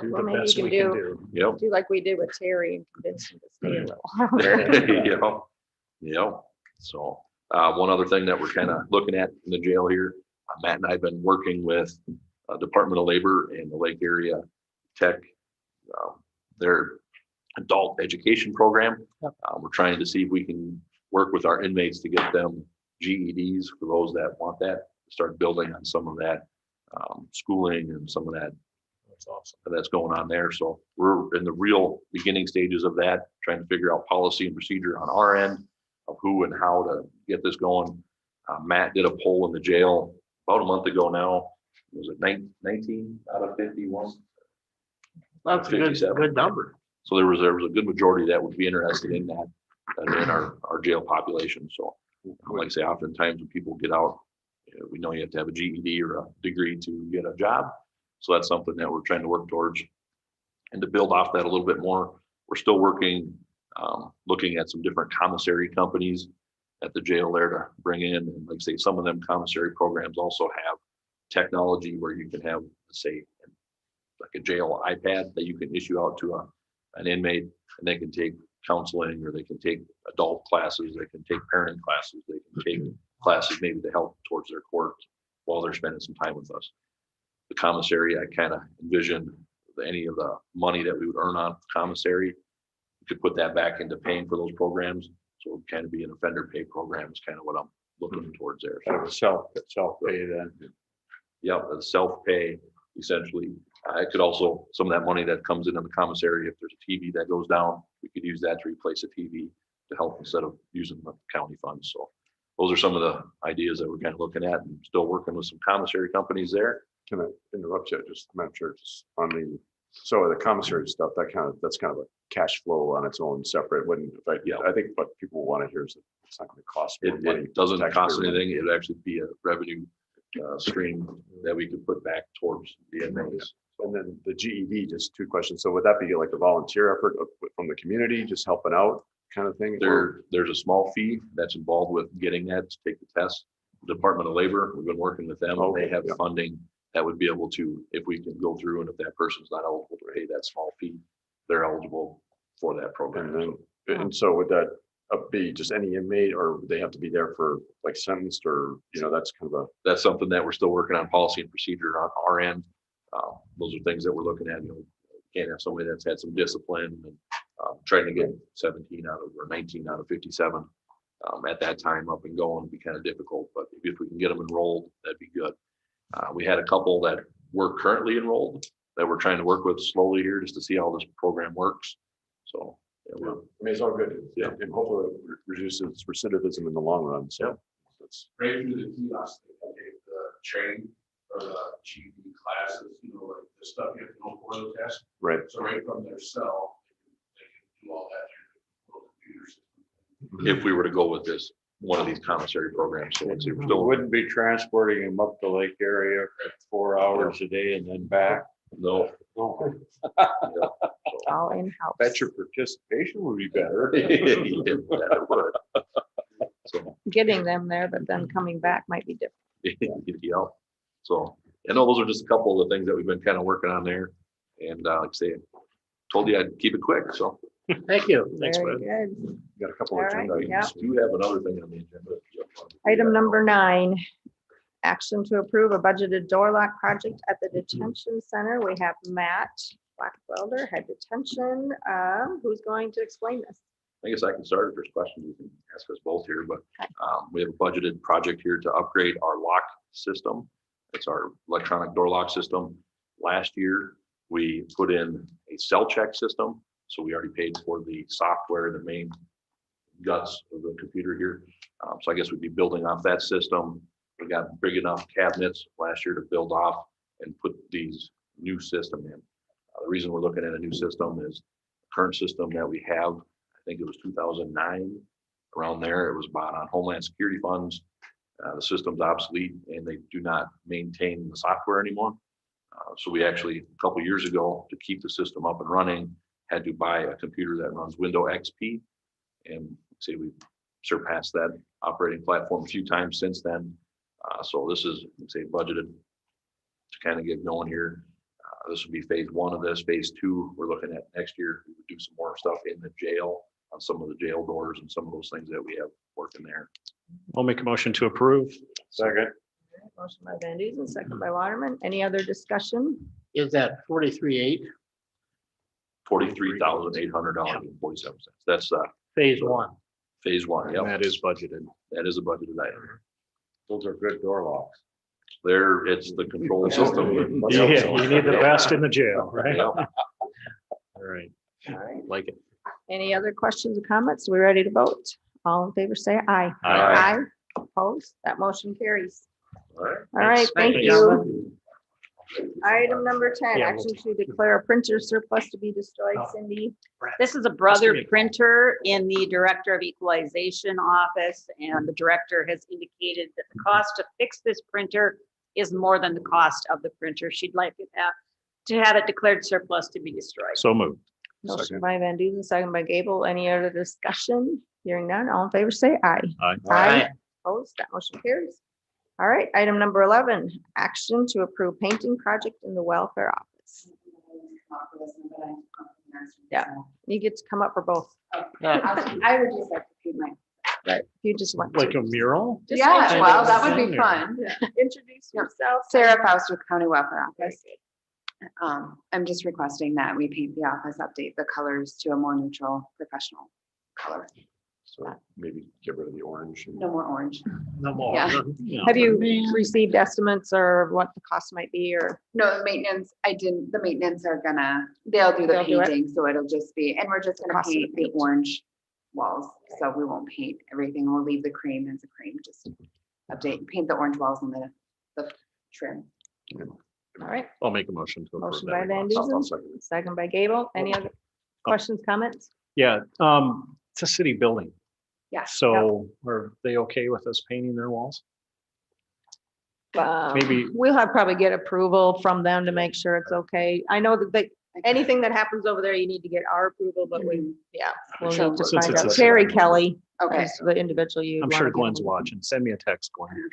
Do Well, the maybe best you we can can do- do. yep. Do like we did with Terry and convince him to stay a little longer. Yeah. So, one other thing that we're kind of looking at in the jail here, Matt and I have been working with Department of Labor and the Lake Area Tech, their adult education program. We're trying to see if we can work with our inmates to get them GEDs for those that want that, start building on some of that schooling and some of that. That's awesome. That's going on there. So we're in the real beginning stages of that, trying to figure out policy and procedure on our end of who and how to get this going. Matt did a poll in the jail about a month ago now. Was it 19 out of 51? That's a good, 57. good number. So there was a good majority that would be interested in that in our jail population. So like I say, oftentimes when people get out, we know you have to have a GED or a degree to get a job. So that's something that we're trying to work towards. And to build off that a little bit more, we're still working, looking at some different commissary companies at the jail there to bring in. And like I say, some of them commissary programs also have technology where you can have, say, like a jail iPad that you can issue out to an inmate, and they can take counseling, or they can take adult classes, they can take parenting classes, they can take classes maybe to help towards their court while they're spending some time with us. The commissary, I kind of envision any of the money that we would earn on commissary, we could put that back into paying for those programs. So it would kind of be an offender pay program is kind of what I'm looking towards there. Kind of a self-pay then. Yep, a self-pay essentially. I could also, some of that money that comes in on the commissary, if there's a TV that goes down, we could use that to replace a TV to help instead of using the county funds. So those are some of the ideas that we're kind of looking at, and still working with some commissary companies there. Can I interrupt you? Just I'm sure just on so the commissary stuff, that's kind of a cash flow on its own separate. Wouldn't affect, Yeah. I think what people want to hear is that it's not going to cost more money. It doesn't cost Taxpayer money. anything. It'd actually be a revenue stream that we could put back towards the inmates. And then the GED, just two questions. So would that be like a volunteer effort from the community, just helping out kind of thing? There's a small fee that's involved with getting that to take the test. Department of Labor, we've been working with them, and they have yeah. funding that would be able to, if we can go through, and if that person's not eligible to pay that small fee, they're eligible for that program. And then, and so would that be just any inmate, or would they have to be there for like sentenced, or, that's kind of That's something that we're still working on policy and procedure on our end. Those are things that we're looking at. Can't have somebody that's had some discipline and trying to get 17 out of, or 19 out of 57 at that time up and going would be kind of difficult. But if we can get them enrolled, that'd be good. We had a couple that were currently enrolled that we're trying to work with slowly here just to see how this program works. So I mean, it's all good. Yeah. And hopefully it reduces recidivism in the long run. So that's Right through the kiosk, they take the train or the GED classes, like the stuff you have to know for the test. right. So right from their cell, they can do all that through the computer system. if we were to go with this, one of these commissary programs. So let's see, we're We still, wouldn't be transporting them up the lake area for 4 hours a day and then back. no. All in-house. Bet your participation would be better. That would. So, Getting them there, but then coming back might be different. yeah. So, those are just a couple of the things that we've been kind of working on there. And like I say, told you I'd keep it quick, so. Thank you. Thanks, Very Brad. good. Got a couple All of right, agenda yeah. items. Do you have another thing on the agenda? Item number 9, action to approve a budgeted door lock project at the detention center. We have Matt black welder, had detention. Who's going to explain this? I guess I can start. If there's questions, you can ask us both here, but we have a budgeted project here to upgrade our lock system. It's our electronic door lock system. Last year, we put in a cell check system. So we already paid for the software, the main guts of the computer here. So I guess we'd be building off that system. We got big enough cabinets last year to build off and put these new system in. The reason we're looking at a new system is the current system that we have, I think it was 2009, around there. It was bought on Homeland Security funds. The system's obsolete and they do not maintain the software anymore. So we actually, a couple years ago, to keep the system up and running, had to buy a computer that runs Windows XP. And say we've surpassed that operating platform a few times since then. So this is, say, budgeted to kind of get going here. This would be phase one of this. Phase two, we're looking at next year. We would do some more stuff in the jail on some of the jail doors and some of those things that we have working there. I'll make a motion to approve. Second. Motion by Van Duzen, second by Waterman. Any other discussion? Is that 43.8 $43,800.47. That's phase one? phase one. And Yep, that is budgeted. that is a budgeted item. Those are good door locks. There, it's the control system. You need the best in the jail, right? Yep. All right. All right. Like it. Any other questions or comments? We ready to vote? All in favor, say aye. Aye. Opposed? That motion carries. All right. All right, thank Thanks. you. Item number 10, Yeah, action to declare a printer surplus to be destroyed. Oh. Cindy? This is a brother That's great. printer in the Director of Equalization office, and the director has indicated that the cost to fix this printer is more than the cost of the printer. She'd like to have it declared surplus to be destroyed. So moved. Motion by Van Duzen, second by Gable. Any other discussion? Hearing none, all in favor, say aye. Aye. Aye. Opposed? That motion carries. All right, item number 11, action to approve painting project in the welfare office. Yeah. You get to come up for both. I would just like to keep my. Right. You just want Like to. a mural? Just Yeah, introduce- well, that would be fun. Introduce yourself. Sarah Faust with County Welfare Office. I'm just requesting that we paint the office, update the colors to a more neutral, professional color. So maybe get rid of the orange. and- No more orange. No more. Yeah. Yeah. Have you received estimates or what the cost might be or? No, the maintenance, the maintenance are they'll do the They'll do it? painting, so it'll just be, and we're just gonna Cost of the paint the paint. orange walls. So we won't paint everything. We'll leave the cream as a cream, just paint the orange walls and the trim. All right, I'll make a motion to approve motion that. by Van request. I'll Duzen, second it. second by Gable. Any other questions, comments? Yeah, it's a city building. Yeah. So are they okay with us painting their walls? Maybe- We'll have probably get approval from them to make sure it's okay. I know that anything that happens over there, you need to get our approval, but we'll need to Since find it's out. a Terry city- Kelly Okay. is the individual you. I'm wanna sure give Glenn's them. watching. Send me a text, Glenn.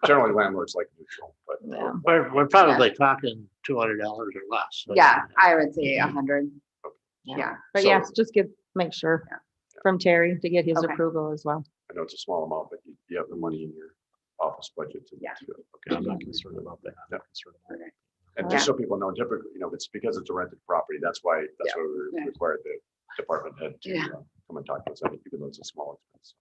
Generally landlords like neutral, but Yeah. We're probably talking $200 or less. so- Yeah, I would say 100. Yeah. But So- yes, just make sure from Terry to get his Okay. approval as well. I know it's a small amount, but you have the money in your office budget to. Yeah. Okay, I'm not concerned about that. I'm not concerned about it. And just so people know, typically, it's because it's a rented property, that's why we Yeah. required the department head to Yeah. come and talk to us, even though it's a small expense.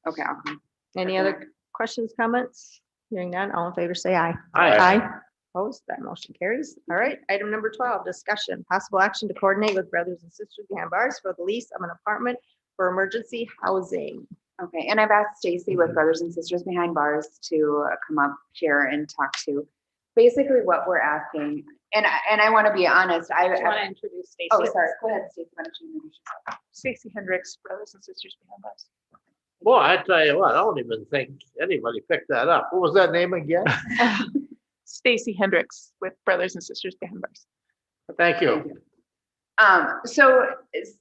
Okay, I'll come. Any other questions, comments? Hearing none, all in favor, say aye. Aye. Opposed, that motion carries. All right, item number 12, discussion, possible action to coordinate with brothers and sisters behind bars for the lease of an apartment for emergency housing. Okay, and I've asked Stacy with Brothers and Sisters Behind Bars to come up here and talk to basically what we're asking. And I want to be honest, Do you want to introduce Stacy? oh, sorry, go ahead, Stacy, why don't you introduce yourself? Stacy Hendricks, Brothers and Sisters Behind Bars. Boy, I tell you what, I don't even think anybody picked that up. What was that name again? Stacy Hendricks with Brothers and Sisters Behind Bars. Thank you. So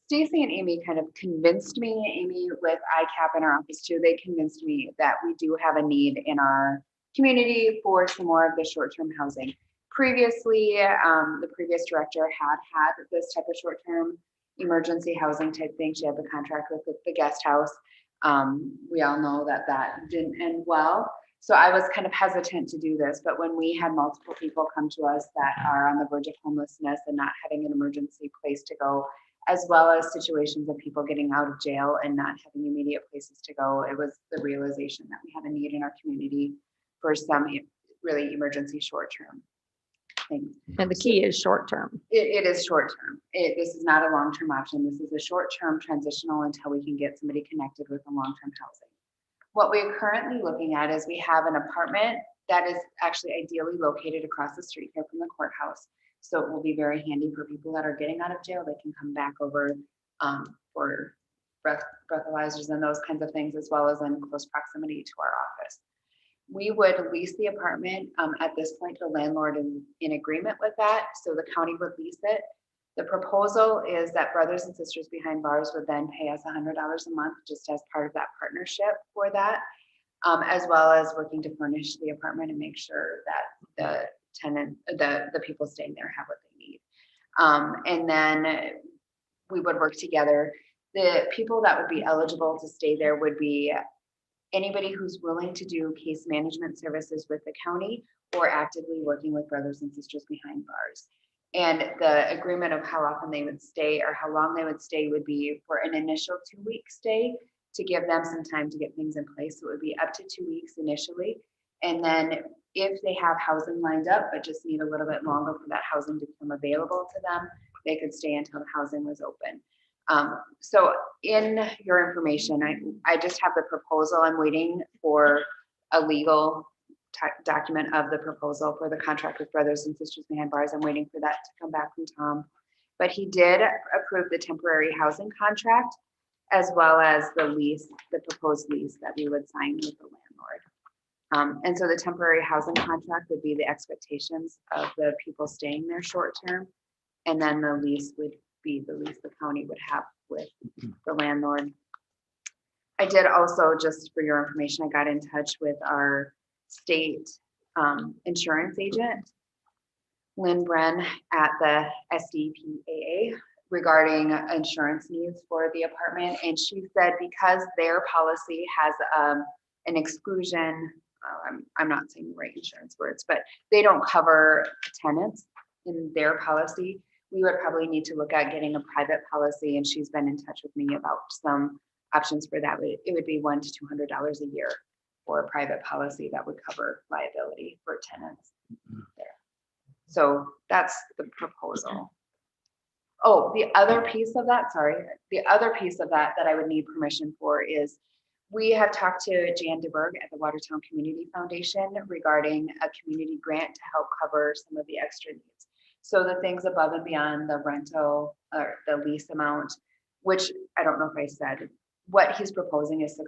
Stacy and Amy kind of convinced me, Amy with ICAP in our office too, they convinced me that we do have a need in our community for some more of the short-term housing. Previously, the previous director had this type of short-term emergency housing type thing. She had the contract with the guest house. We all know that didn't end well. So I was kind of hesitant to do this, but when we had multiple people come to us that are on the verge of homelessness and not having an emergency place to go, as well as situations of people getting out of jail and not having immediate places to go, it was the realization that we have a need in our community for some really emergency short-term things. And the key is short-term. It is short-term. This is not a long-term option. This is a short-term transitional until we can get somebody connected with a long-term housing. What we're currently looking at is we have an apartment that is actually ideally located across the street here from the courthouse. So it will be very handy for people that are getting out of jail. They can come back over for breathalyzers and those kinds of things, as well as in close proximity to our office. We would lease the apartment. At this point, the landlord is in agreement with that, so the county would lease it. The proposal is that Brothers and Sisters Behind Bars would then pay us $100 a month just as part of that partnership for that, as well as working to furnish the apartment and make sure that the people staying there have what they need. And then we would work together. The people that would be eligible to stay there would be anybody who's willing to do case management services with the county or actively working with Brothers and Sisters Behind Bars. And the agreement of how often they would stay or how long they would stay would be for an initial 2-week stay to give them some time to get things in place. So it would be up to 2 weeks initially. And then if they have housing lined up, but just need a little bit longer for that housing to become available to them, they could stay until the housing was open. So in your information, I just have the proposal. I'm waiting for a legal document of the proposal for the contract with Brothers and Sisters Behind Bars. I'm waiting for that to come back from Tom. But he did approve the temporary housing contract as well as the lease, the proposed lease that we would sign with the landlord. And so the temporary housing contract would be the expectations of the people staying there short term. And then the lease would be the lease the county would have with the landlord. I did also, just for your information, I got in touch with our state insurance agent, Lynn Bren at the SDPAA, regarding insurance needs for the apartment. And she said because their policy has an exclusion, I'm not saying the right insurance words, but they don't cover tenants in their policy. We would probably need to look at getting a private policy, and she's been in touch with me about some options for that. It would be $100 to $200 a year for a private policy that would cover liability for tenants there. So that's the proposal. Oh, the other piece of that, the other piece of that I would need permission for is we have talked to Jan DeBerg at the Watertown Community Foundation regarding a community grant to help cover some of the extra needs. So the things above and beyond the rental or the lease amount, which I don't know if I said, what he's proposing is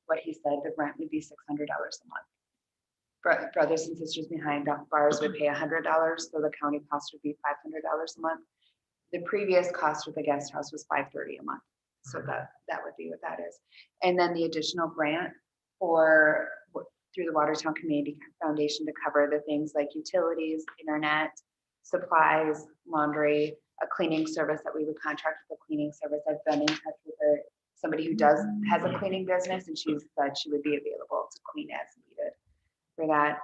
what he said, the rent would be $600 a month. Brothers and Sisters Behind Bars would pay $100, so the county cost would be $500 a month. The previous cost with the guest house was $530 a month. So that would be what that is. And then the additional grant through the Watertown Community Foundation to cover the things like utilities, internet, supplies, laundry, a cleaning service that we would contract with a cleaning service. I've been in touch with somebody who has a cleaning business, and she said she would be available to clean as needed for that.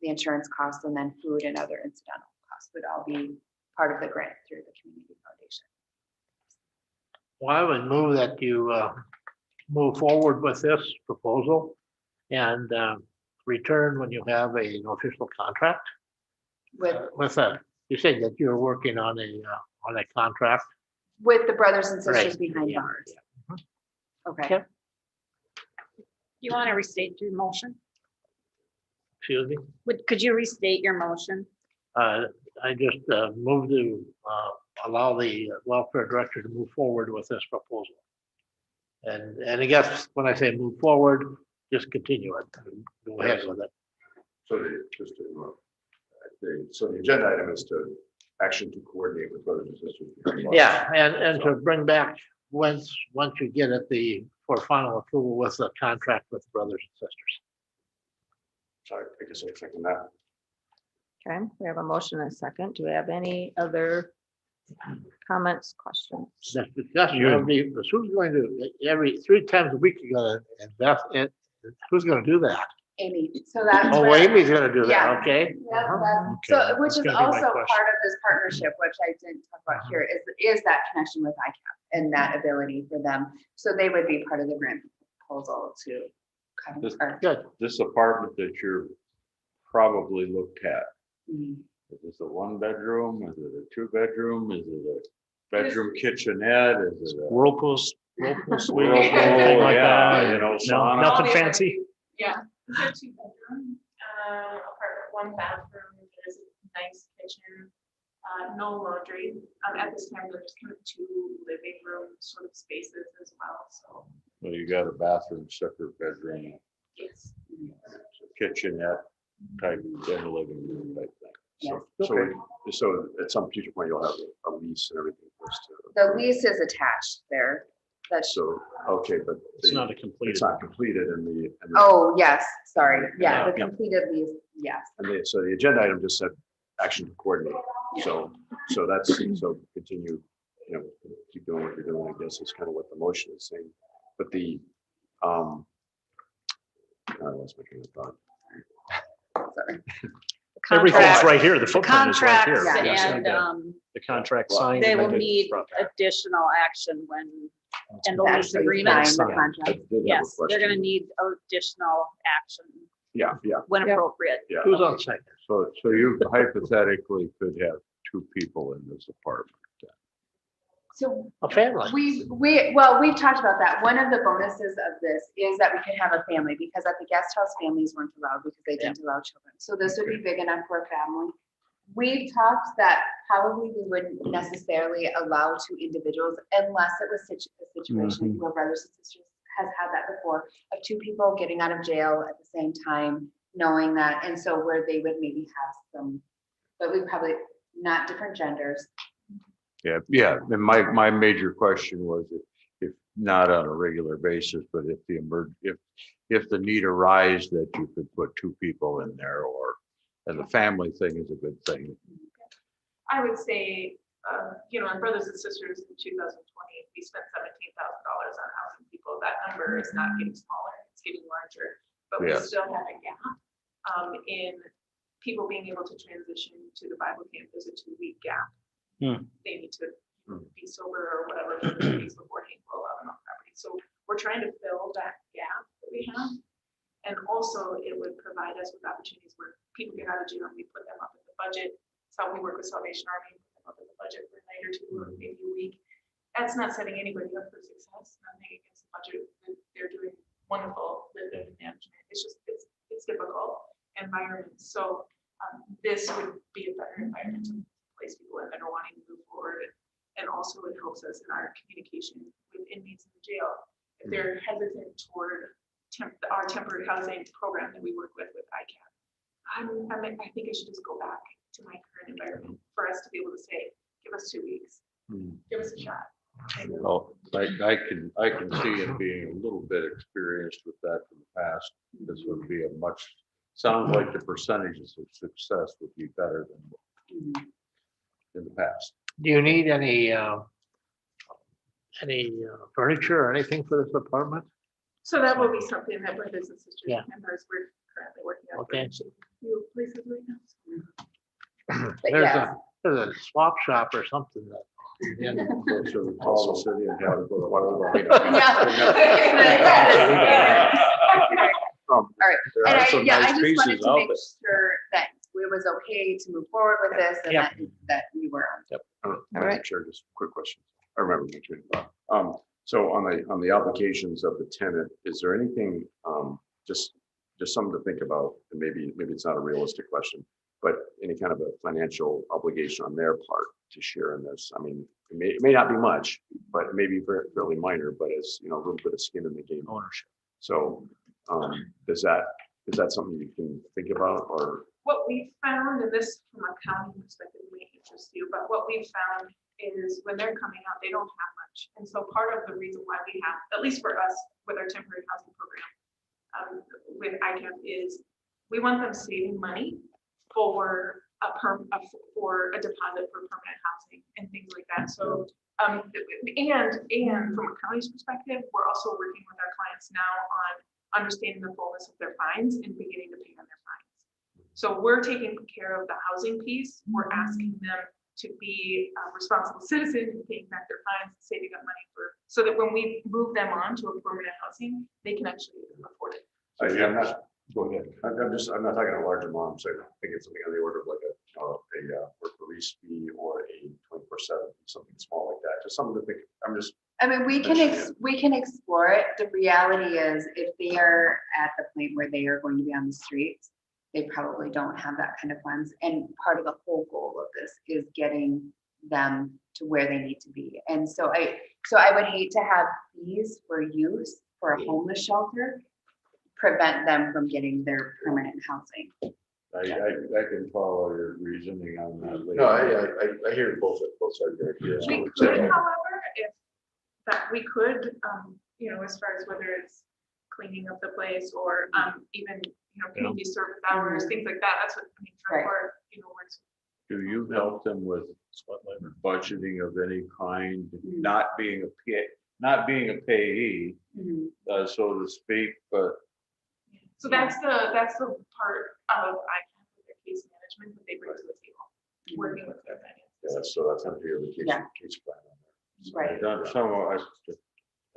The insurance costs and then food and other incidental costs would all be part of the grant through the community foundation. Well, I would move that you move forward with this proposal and return when you have an official contract. With you said that you're working on a contract with the Brothers and Sisters Right. Behind Yeah. Bars. Okay. Okay. You want to restate your motion? Excuse me. Could you restate your motion? I just moved to allow the welfare director to move forward with this proposal. And I guess when I say move forward, just continue it. Go ahead with it. So so the agenda item is to action to coordinate with Brothers and Sisters Behind Bars. Yeah, and to bring back once you get it for final approval with the contract with Brothers and Sisters. So I guess I'll second that. Okay, we have a motion and a second. Do we have any other comments, questions? The discussion of who's going to, every 3 times a week, you're gonna invest in, who's gonna do that? Amy, so that's. Oh, where- Amy's gonna do Yeah. that, okay? Yeah, Uh-huh. that's, Okay, so, which that's is gonna be my also question. part of this partnership, which I didn't talk about here, is that connection with ICAP and that ability for them. So they would be part of the grant proposal to kind of. or- Good. This apartment that you're probably looked at, Mhm. is this a 1 bedroom? Is it a 2 bedroom? Is it a bedroom kitchenette? Is it a Whirlpool suite, Whirlpool? anything like Yeah, that? you know, No, sauna. nothing fancy? Yeah, it's a 2 bedroom, apartment, 1 bathroom, there's a nice kitchen, no laundry. At this time, there's kind of 2 living room sort of spaces as well, so Well, you got a bathroom, separate bedroom, it's. kitchenette type, then a living room type thing. Yes. So at some future point, you'll have a lease and everything for us to. The lease is attached there. That's, So, okay, but. It's not a completed. It's not completed and oh, yes, sorry. Yeah, the Yeah. completed lease, yes. so the agenda item just said action to coordinate. So continue, keep doing what you're doing, I guess is kind of what the motion is saying. But I lost my train of thought. Sorry. Everything's Contract- right here. The footprint is right here. Contracts Yeah. and, The contract signed. they and will then need brought back. additional action when, and the lease That's where you agreement. sign the I contract. did have a Yes, they're gonna question. need additional action Yeah, when Yep. appropriate. yeah. Who's on second? So you hypothetically could have 2 people in this apartment. So A family. we've talked about that. One of the bonuses of this is that we could have a family, because at the guest house, families weren't allowed because they didn't allow children. So this would be big enough for a family. We've talked that probably we wouldn't necessarily allow 2 individuals unless it was a situation where brothers and sisters has had that before, of 2 people getting out of jail at the same time, knowing that, and so where they would maybe have some, but we probably not different genders. Yeah, and my major question was if not on a regular basis, but if if the need arose that you could put 2 people in there, and the family thing is a good thing. I would say, on Brothers and Sisters in 2020, we spent $17,000 on housing people. That number is not getting smaller, it's getting larger. But we Yeah. still have a gap in people being able to transition to the Bible camp. There's a 2-week gap. They need to be sober or whatever for the days before they go out on the property. So we're trying to fill that gap that we have. And also it would provide us with opportunities where people get out of jail and we put them up in the budget. That's how we work with Salvation Army, put them up in the budget for a night or 2 or maybe a week. That's not setting anybody up for success, nothing against the budget. They're doing wonderful living management. It's just, it's difficult environment. So this would be a better environment to place people in that are wanting to move forward. And also it helps us in our communication with inmates in the jail. If they're hesitant toward our temporary housing program that we work with ICAP, I think I should just go back to my current environment for us to be able to say, give us 2 weeks, give us a shot. Well, I can see it being a little bit experienced with that in the past. This would be sounds like the percentages of success would be better than in the past. Do you need any furniture or anything for this apartment? So that will be something that Brothers and Sisters Yeah. members we're currently working on. Okay. Few places right now. But There's yes. there's a swap shop or something that. So we call the city and have to go to Waterloo. All right. There And are I some just nice wanted pieces to out make there. sure that it was okay to move forward with this and Yeah. that we were. All Madam right. Chair, just a quick question. I remember my train of thought. So on the obligations of the tenant, is there anything, just something to think about, and maybe it's not a realistic question, but any kind of a financial obligation on their part to share in this? I mean, it may not be much, but it may be fairly minor, but it's, a little bit of skin in the game ownership. So is that something you can think about, or? What we found, and this from a county perspective may interest you, but what we found is when they're coming out, they don't have much. And so part of the reason why we have, at least for us, with our temporary housing program, with ICAP, is we want them saving money for a deposit for permanent housing and things like that. So, and from a county's perspective, we're also working with our clients now on understanding the fullness of their fines and beginning to pay on their fines. So we're taking care of the housing piece. We're asking them to be responsible citizens and paying back their fines, saving up money so that when we move them on to a permanent housing, they can actually afford it. I'm not, go ahead. I'm not talking a large amount, so I think it's something on the order of like a work release fee or a 24/7, something small like that, just something to think, I mean, we can explore it. The reality is if they are at the point where they are going to be on the streets, they probably don't have that kind of funds. And part of the whole goal of this is getting them to where they need to be. And so I would hate to have fees for use for a homeless shelter prevent them from getting their permanent housing. I can follow your reasoning on that. No, I hear both sides there. We could, however, if that we could, as far as whether it's cleaning up the place or even, community service hours, things like that. That's what drug court, works. Do you help them with budgeting of any kind, not being a payee, so to speak, but. So that's the part of their case management that they bring to the table, working with their finances. So that's under your case plan on there. Right. I've done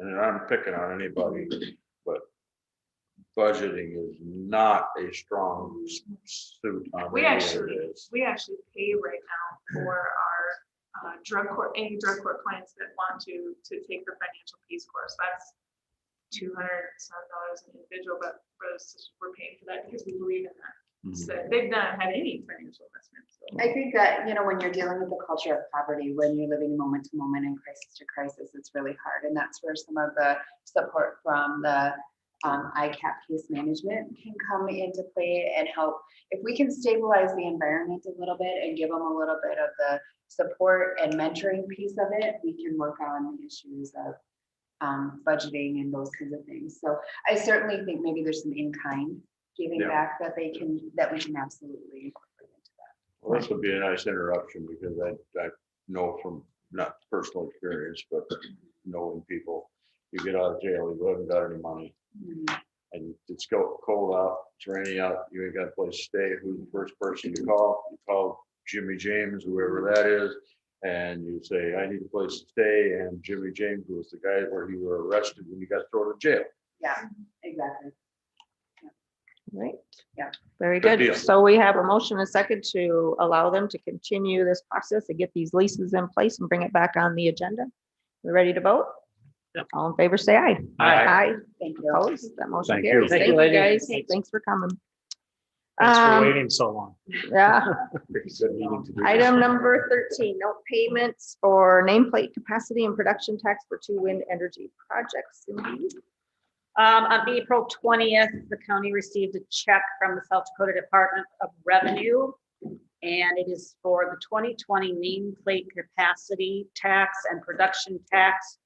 and I'm picking on anybody, but budgeting is not a strong suit. On We any of actually this. pay right now for our any drug court clients that want to take the financial peace course. That's $207 an individual, but we're paying for that because we believe in that. So they've not had any financial investment. So. I think that, when you're dealing with the culture of poverty, when you're living moment to moment and crisis to crisis, it's really hard. And that's where some of the support from the ICAP case management can come into play and help. If we can stabilize the environment a little bit and give them a little bit of the support and mentoring piece of it, we can work on the issues of budgeting and those kinds of things. So I certainly think maybe there's some in-kind giving back that we can absolutely incorporate into that. Well, this would be a nice interruption because I know from not personal experience, but knowing people, you get out of jail, you haven't got any money. And it's cold out, it's raining out, you ain't got a place to stay. Who's the first person you call? You call Jimmy James, whoever that is, and you say, I need a place to stay. And Jimmy James was the guy where you were arrested when you got thrown in jail. Yeah, exactly. Right. Yeah. Very Good good. deal. So we have a motion, a second, to allow them to continue this process and get these leases in place and bring it back on the agenda. We ready to vote? Yep. All in favor, say aye. Aye. Thank you. Opposed? That motion Thank you. carries. Thank Thank you, you, ladies. guys. Thanks for coming. Thanks for Um, waiting so long. Yeah. Good meeting to do. Item number 13, note payments for nameplate capacity and production tax for 2 wind energy projects. Cindy? On April 20th, the county received a check from the South Dakota Department of Revenue, and it is for the 2020 nameplate capacity tax and production tax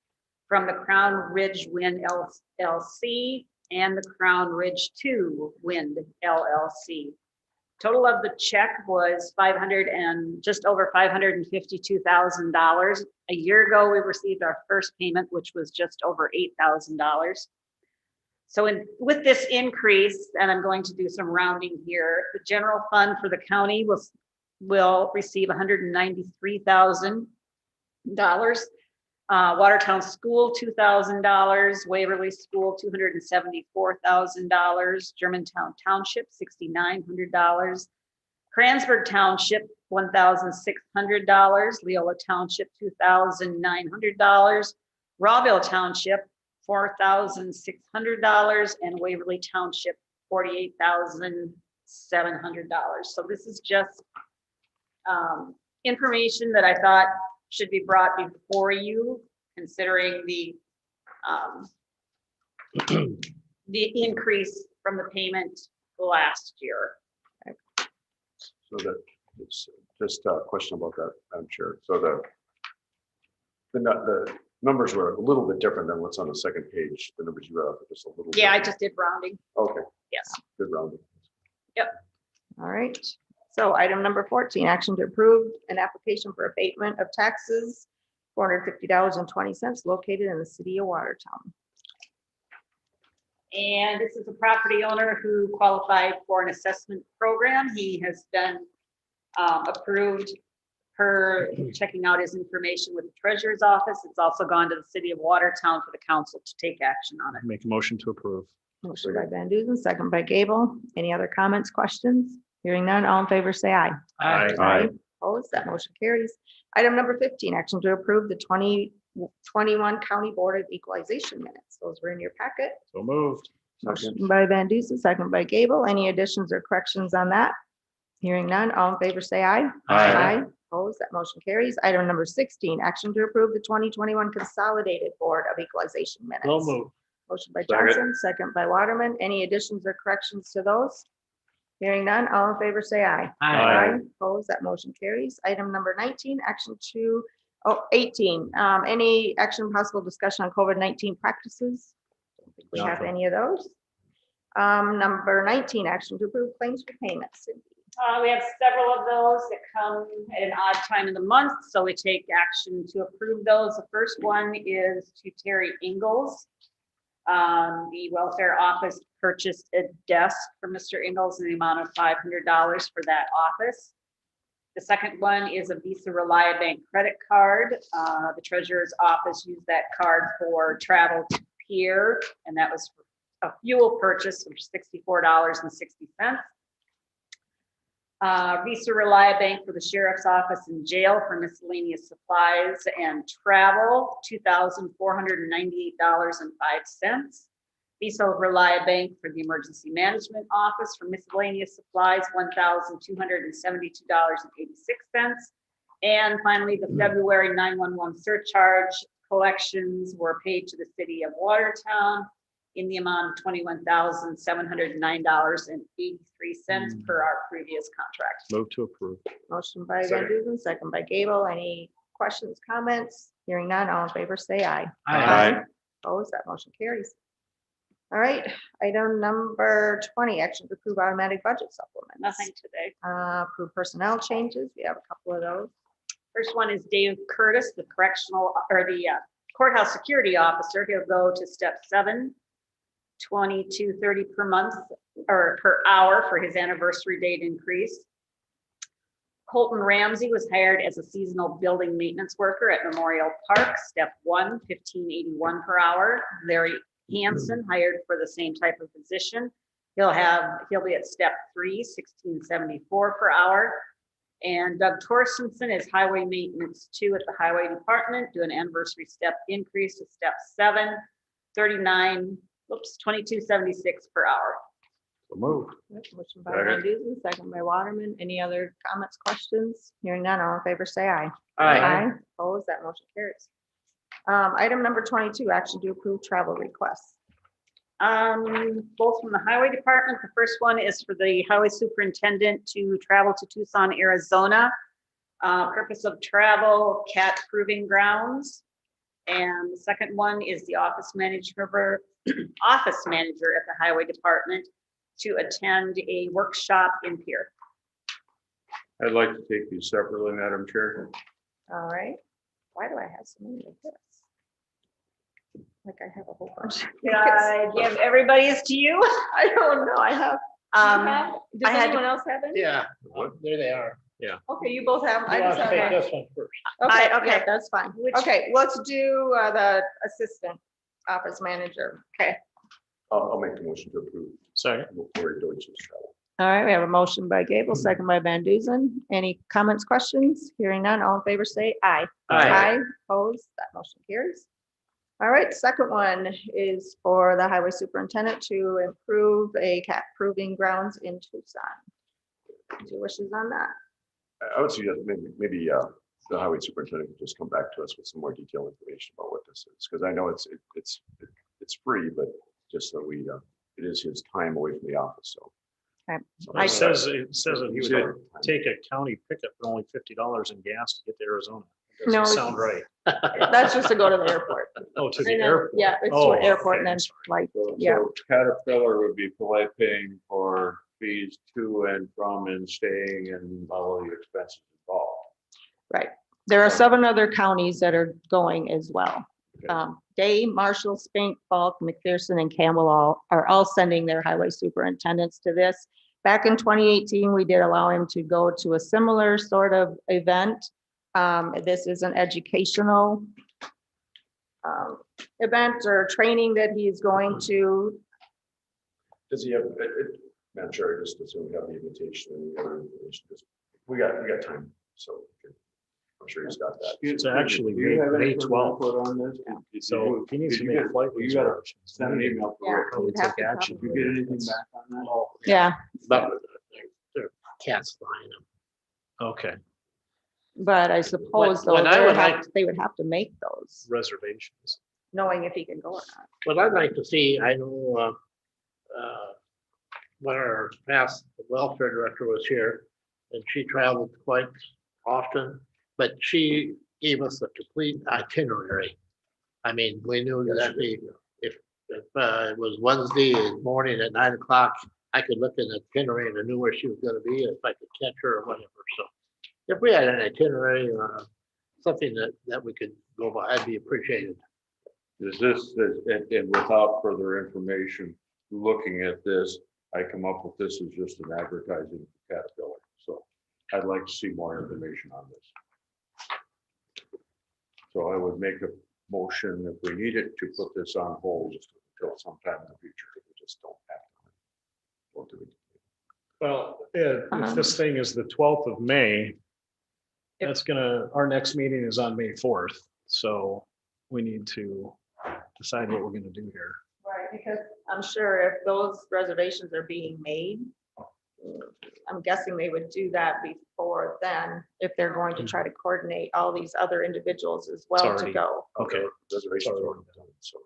from the Crown Ridge Wind LLC and the Crown Ridge 2 Wind LLC. Total of the check was just over $552,000. A year ago, we received our first payment, which was just over $8,000. So with this increase, and I'm going to do some rounding here, the general fund for the county will receive $193,000. Watertown School, $2,000, Waverly School, $274,000, Germantown Township, $6,900, Cransburg Township, $1,600, Leola Township, $2,900, Rawville Township, $4,600, and Waverly Township, $48,700. So this is just information that I thought should be brought before you, considering the increase from the payment last year. So that it's just a question about that, I'm sure. So the numbers were a little bit different than what's on the second page. The numbers you read out are just a little. Yeah, I different. just did rounding. Okay. Yes. Good rounding. Yep. All right. So item number 14, action to approve an application for abatement of taxes, $450.20 located in the city of Watertown. And this is a property owner who qualified for an assessment program. He has been approved per checking out his information with the treasurer's office. It's also gone to the city of Watertown for the council to take action on it. Make a motion to approve. Motion by Van Duzen, second by Gable. Any other comments, questions? Hearing none, all in favor, say aye. Aye. Opposed, that motion carries. Item number 15, action to approve the 2021 County Board of Equalization minutes. Those were in your packet. So moved. Motion by Van Duzen, second by Gable. Any additions or corrections on that? Hearing none, all in favor, say aye. Aye. Opposed, that motion carries. Item number 16, action to approve the 2021 Consolidated Board of Equalization minutes. So moved. Motion by Second. Johnson, second by Waterman. Any additions or corrections to those? Hearing none, all in favor, say aye. Aye. Opposed, that motion carries. Item number 19, action to, 18, any action possible discussion on COVID-19 practices? Don't think we have Nothing. any of those. Number 19, action to approve claims for payment. Cindy. We have several of those that come at an odd time in the month, so we take action to approve those. The first one is to Terry Ingalls. The welfare office purchased a desk for Mr. Ingalls in the amount of $500 for that office. The second one is a Visa Reliabank credit card. The treasurer's office used that card for travel to Pier, and that was for a fuel purchase of $64.60. Visa Reliabank for the sheriff's office and jail for miscellaneous supplies and travel, $2,498.05. Visa Reliabank for the emergency management office for miscellaneous supplies, $1,272.86. And finally, the February 911 surcharge collections were paid to the city of Watertown in the amount of $21,709.83 per our previous contract. Move to approve. Motion by Van Duzen, second by Gable. Any questions, comments? Hearing none, all in favor, say aye. Aye. Opposed, that motion carries. All right, item number 20, action to approve automatic budget supplements. Nothing today. Approve personnel changes. We have a couple of those. First one is Dave Curtis, the correctional or the courthouse security officer. He'll go to step 7, $22.30 per month or per hour for his anniversary date increase. Colton Ramsey was hired as a seasonal building maintenance worker at Memorial Park, step 1, $15.81 per hour. Larry Hanson hired for the same type of position. He'll be at step 3, $16.74 per hour. And Doug Torstensen is highway maintenance 2 at the highway department, do an anniversary step increase to step 7, $22.76 per hour. So moved. Motion by Van Duzen, second by Waterman. Any other comments, questions? Hearing none, all in favor, say aye. Opposed, that motion carries. Item number 22, action to approve travel requests. Both from the highway department. The first one is for the highway superintendent to travel to Tucson, Arizona. Purpose of travel, cat proving grounds. And the second one is the office manager at the highway department to attend a workshop in Pier. I'd like to take these separately, Madam Chair. All right. Why do I have so many of this? Like I have a whole bunch. Did I give everybody's to you? I don't know. I have. Does I had anyone else have any? Yeah, there they are. Okay, you both have. You I want just to have. take this one first? Okay, okay. yeah, that's fine. Okay, let's do the assistant office manager. Okay. I'll make the motion to approve. Second. Before Deutsch's travel. All right, we have a motion by Gable, second by Van Duzen. Any comments, questions? Hearing none, all in favor say aye. Aye. Opposed, that motion carries. All right, second one is for the highway superintendent to improve a cat proving grounds in Tucson. What's your wishes on that? I would suggest maybe the highway superintendent could just come back to us with some more detailed information about what this is, because I know it's free, but just so we it is his time away from the office. So. Okay. So It says that he would take a county pickup for only $50 in gas to get to Arizona. That No, doesn't sound right. That's just to go to the airport. Oh, to the And then- airport. Yeah, it's to Oh, an airport and okay, then sorry. like, So yeah. Caterpillar would be polite paying for fees to and from and staying and all the expenses involved. Right. There are 7 other counties that are going as well. Okay. Day, Marshall, Spink, Falk, McPherson, and Campbell are all sending their highway superintendents to this. Back in 2018, we did allow him to go to a similar sort of event. This is an educational event or training that he's going to. Does he have, Madam Chair, just assume we have the invitation and the other information, we got time, so I'm sure he's got that. It's actually Do you have any May further 12th. input on this? So he needs to You make got- flight you gotta reservations. send an email. Yeah, Probably you'd have take to action. Did you get anything back on that? Oh, Yeah, But there are cats behind them. Okay, but I suppose though, what I would like- they would have to make those, reservations. knowing if he can go or not. What I'd like to see, I know, when our past welfare director was here, and she traveled quite often, but she gave us a complete itinerary. I mean, we knew exactly if it was Wednesday morning at 9 o'clock, I could look at the itinerary and I knew where she was gonna be, if I could catch her or whatever, so. If we had an itinerary or something that we could go by, I'd be appreciated. Is this, and without further information, looking at this, I come up with this as just an advertising for Caterpillar. So I'd like to see more information on this. So I would make a motion if we needed to put this on hold until sometime in the future. We just don't have to. What do we do? Well, if this thing is the 12th of May, that's our next meeting is on May 4th. So we need to decide what we're gonna do here. Right, because I'm sure if those reservations are being made, I'm guessing they would do that before then, if they're going to try to coordinate all these other individuals as well to already- go. Okay, Reservations are already done, so.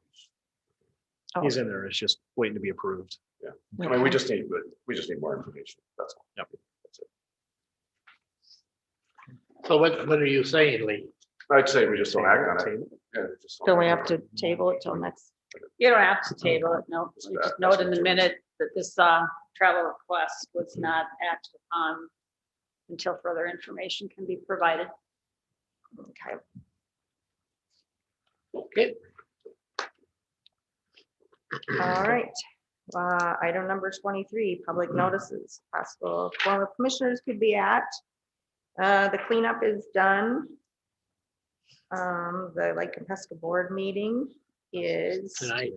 he's in there. It's just waiting to be approved. Yeah, I mean, we just need more information, that's all. Yep. That's it. So what are you saying, Lee? I'd say we just don't act on it. Table. Yeah, just don't So we act have on to table it till next. You don't have to table it, no. Just We that- just note in that's the what minute that this travel request was not acted upon until further information can be provided. Okay. Okay, All right. Item number 23, public notices, possible forum of commissioners could be at. The cleanup is done. The Lake and Pesca Board meeting is tonight.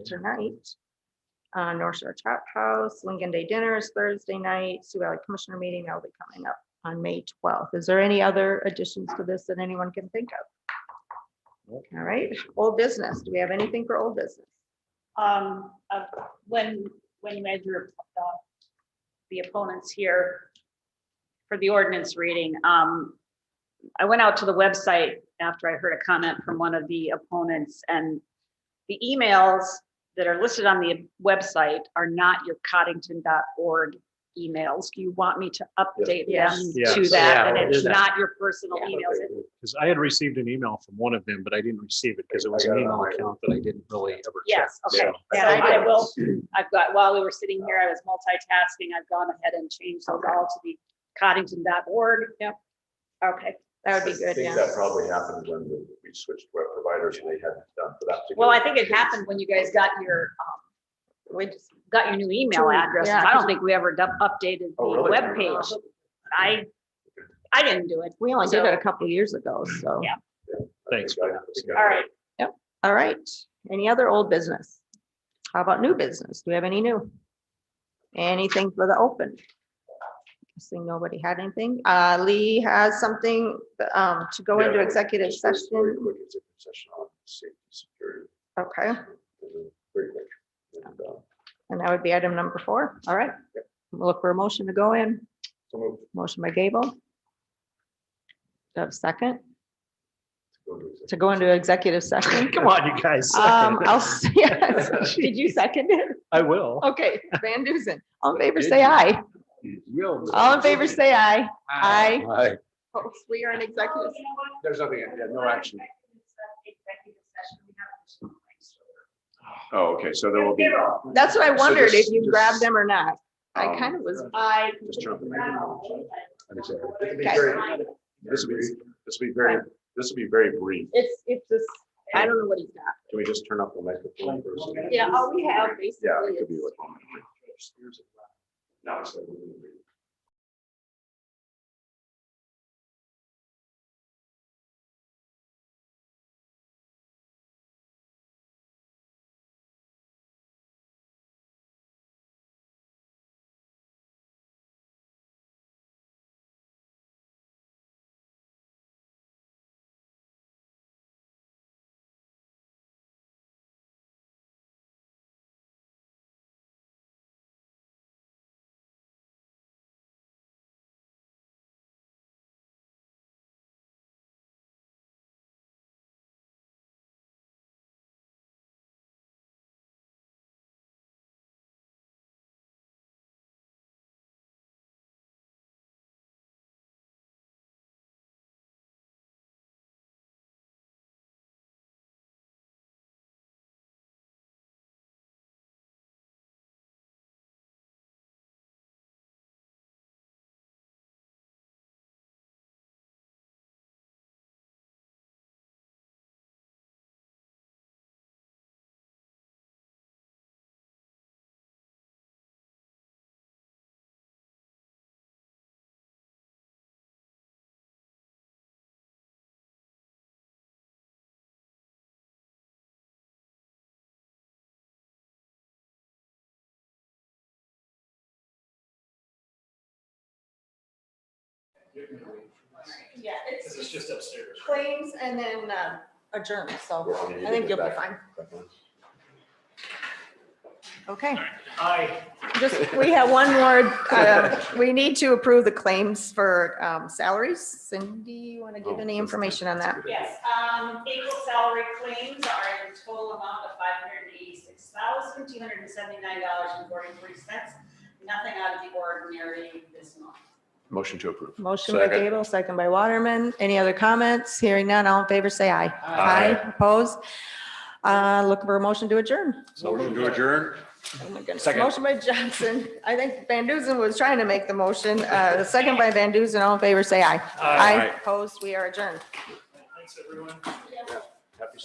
North Shore Chop House, Lincoln Day dinner is Thursday night, Sioux Valley Commissioner meeting, that'll be coming up on May 12th. Is there any other additions to this that anyone can think of? All right, old business. Do we have anything for old business? When you had your, the opponents here for the ordinance reading, I went out to the website after I heard a comment from one of the opponents, and the emails that are listed on the website are not your Codington.org emails. Do you want me to update them Yes. to Yes. that? Yeah, And we'll it's do that. not your personal emails. Because I had received an email from one of them, but I didn't receive it because it was an email account that I didn't really ever check. Yes, okay. So- So I will, I've got, while we were sitting here, I was multitasking. I've gone ahead and changed those all to the Codington.org. Yep. Okay. That would be I good, think yeah. that probably happened when we switched web providers and they hadn't done for that. Well, I particular think it happened when you guys got your, we just got your new email addresses. Yeah. I don't think we ever updated Oh, the really? webpage. I didn't do it. We only did it a couple years ago, so. Yeah. Thanks. for All right. All right. Any other old business? How about new business? Do we have any new? Anything for the open? Guessing nobody had anything. Lee has something to go into executive Very session. quick executive session on safety, security. Okay, Very quick. And, and that would be item number 4. All right. We'll look for a motion to go in. so moved. Motion by Gable. Do I have a second Go to executive. to go into executive session? Come on, you guys. second. Yes. Did you second it? I will. Okay, Van Dusen. All in favor, say aye. All in favor, say aye. Aye. Aye. Folks, we are in executive. There's nothing, yeah, no action. Oh, okay, so there will be. That's what I wondered, if you just- grabbed them or not. I um, kind of was. Just jump in. I'm sorry. Okay. This will be very brief. It's just, I don't know what he's got. Can we just turn up the microphone first? Yeah, all we have basically Yeah, it could be is. like. Now it's like. Yeah, It's just upstairs. claims and then adjourn, so I think you'll be fine. Okay, we have one more, we need to approve the claims for salaries. Cindy, you want to give any information on that? Yes, April salary claims are a total amount of $586,279.43. Nothing out of the ordinary this month. Motion to approve. Motion by Gable, second by Waterman. Any other comments? Hearing none, all in favor, say aye. Aye. Opposed? Look for a motion to adjourn. Motion to adjourn. Oh my goodness. Second. Motion by Johnson. I think Van Duzen was trying to make the motion. Second by Van Duzen. All in favor, say aye. Aye. Opposed? We are adjourned. Thanks, everyone. Happy.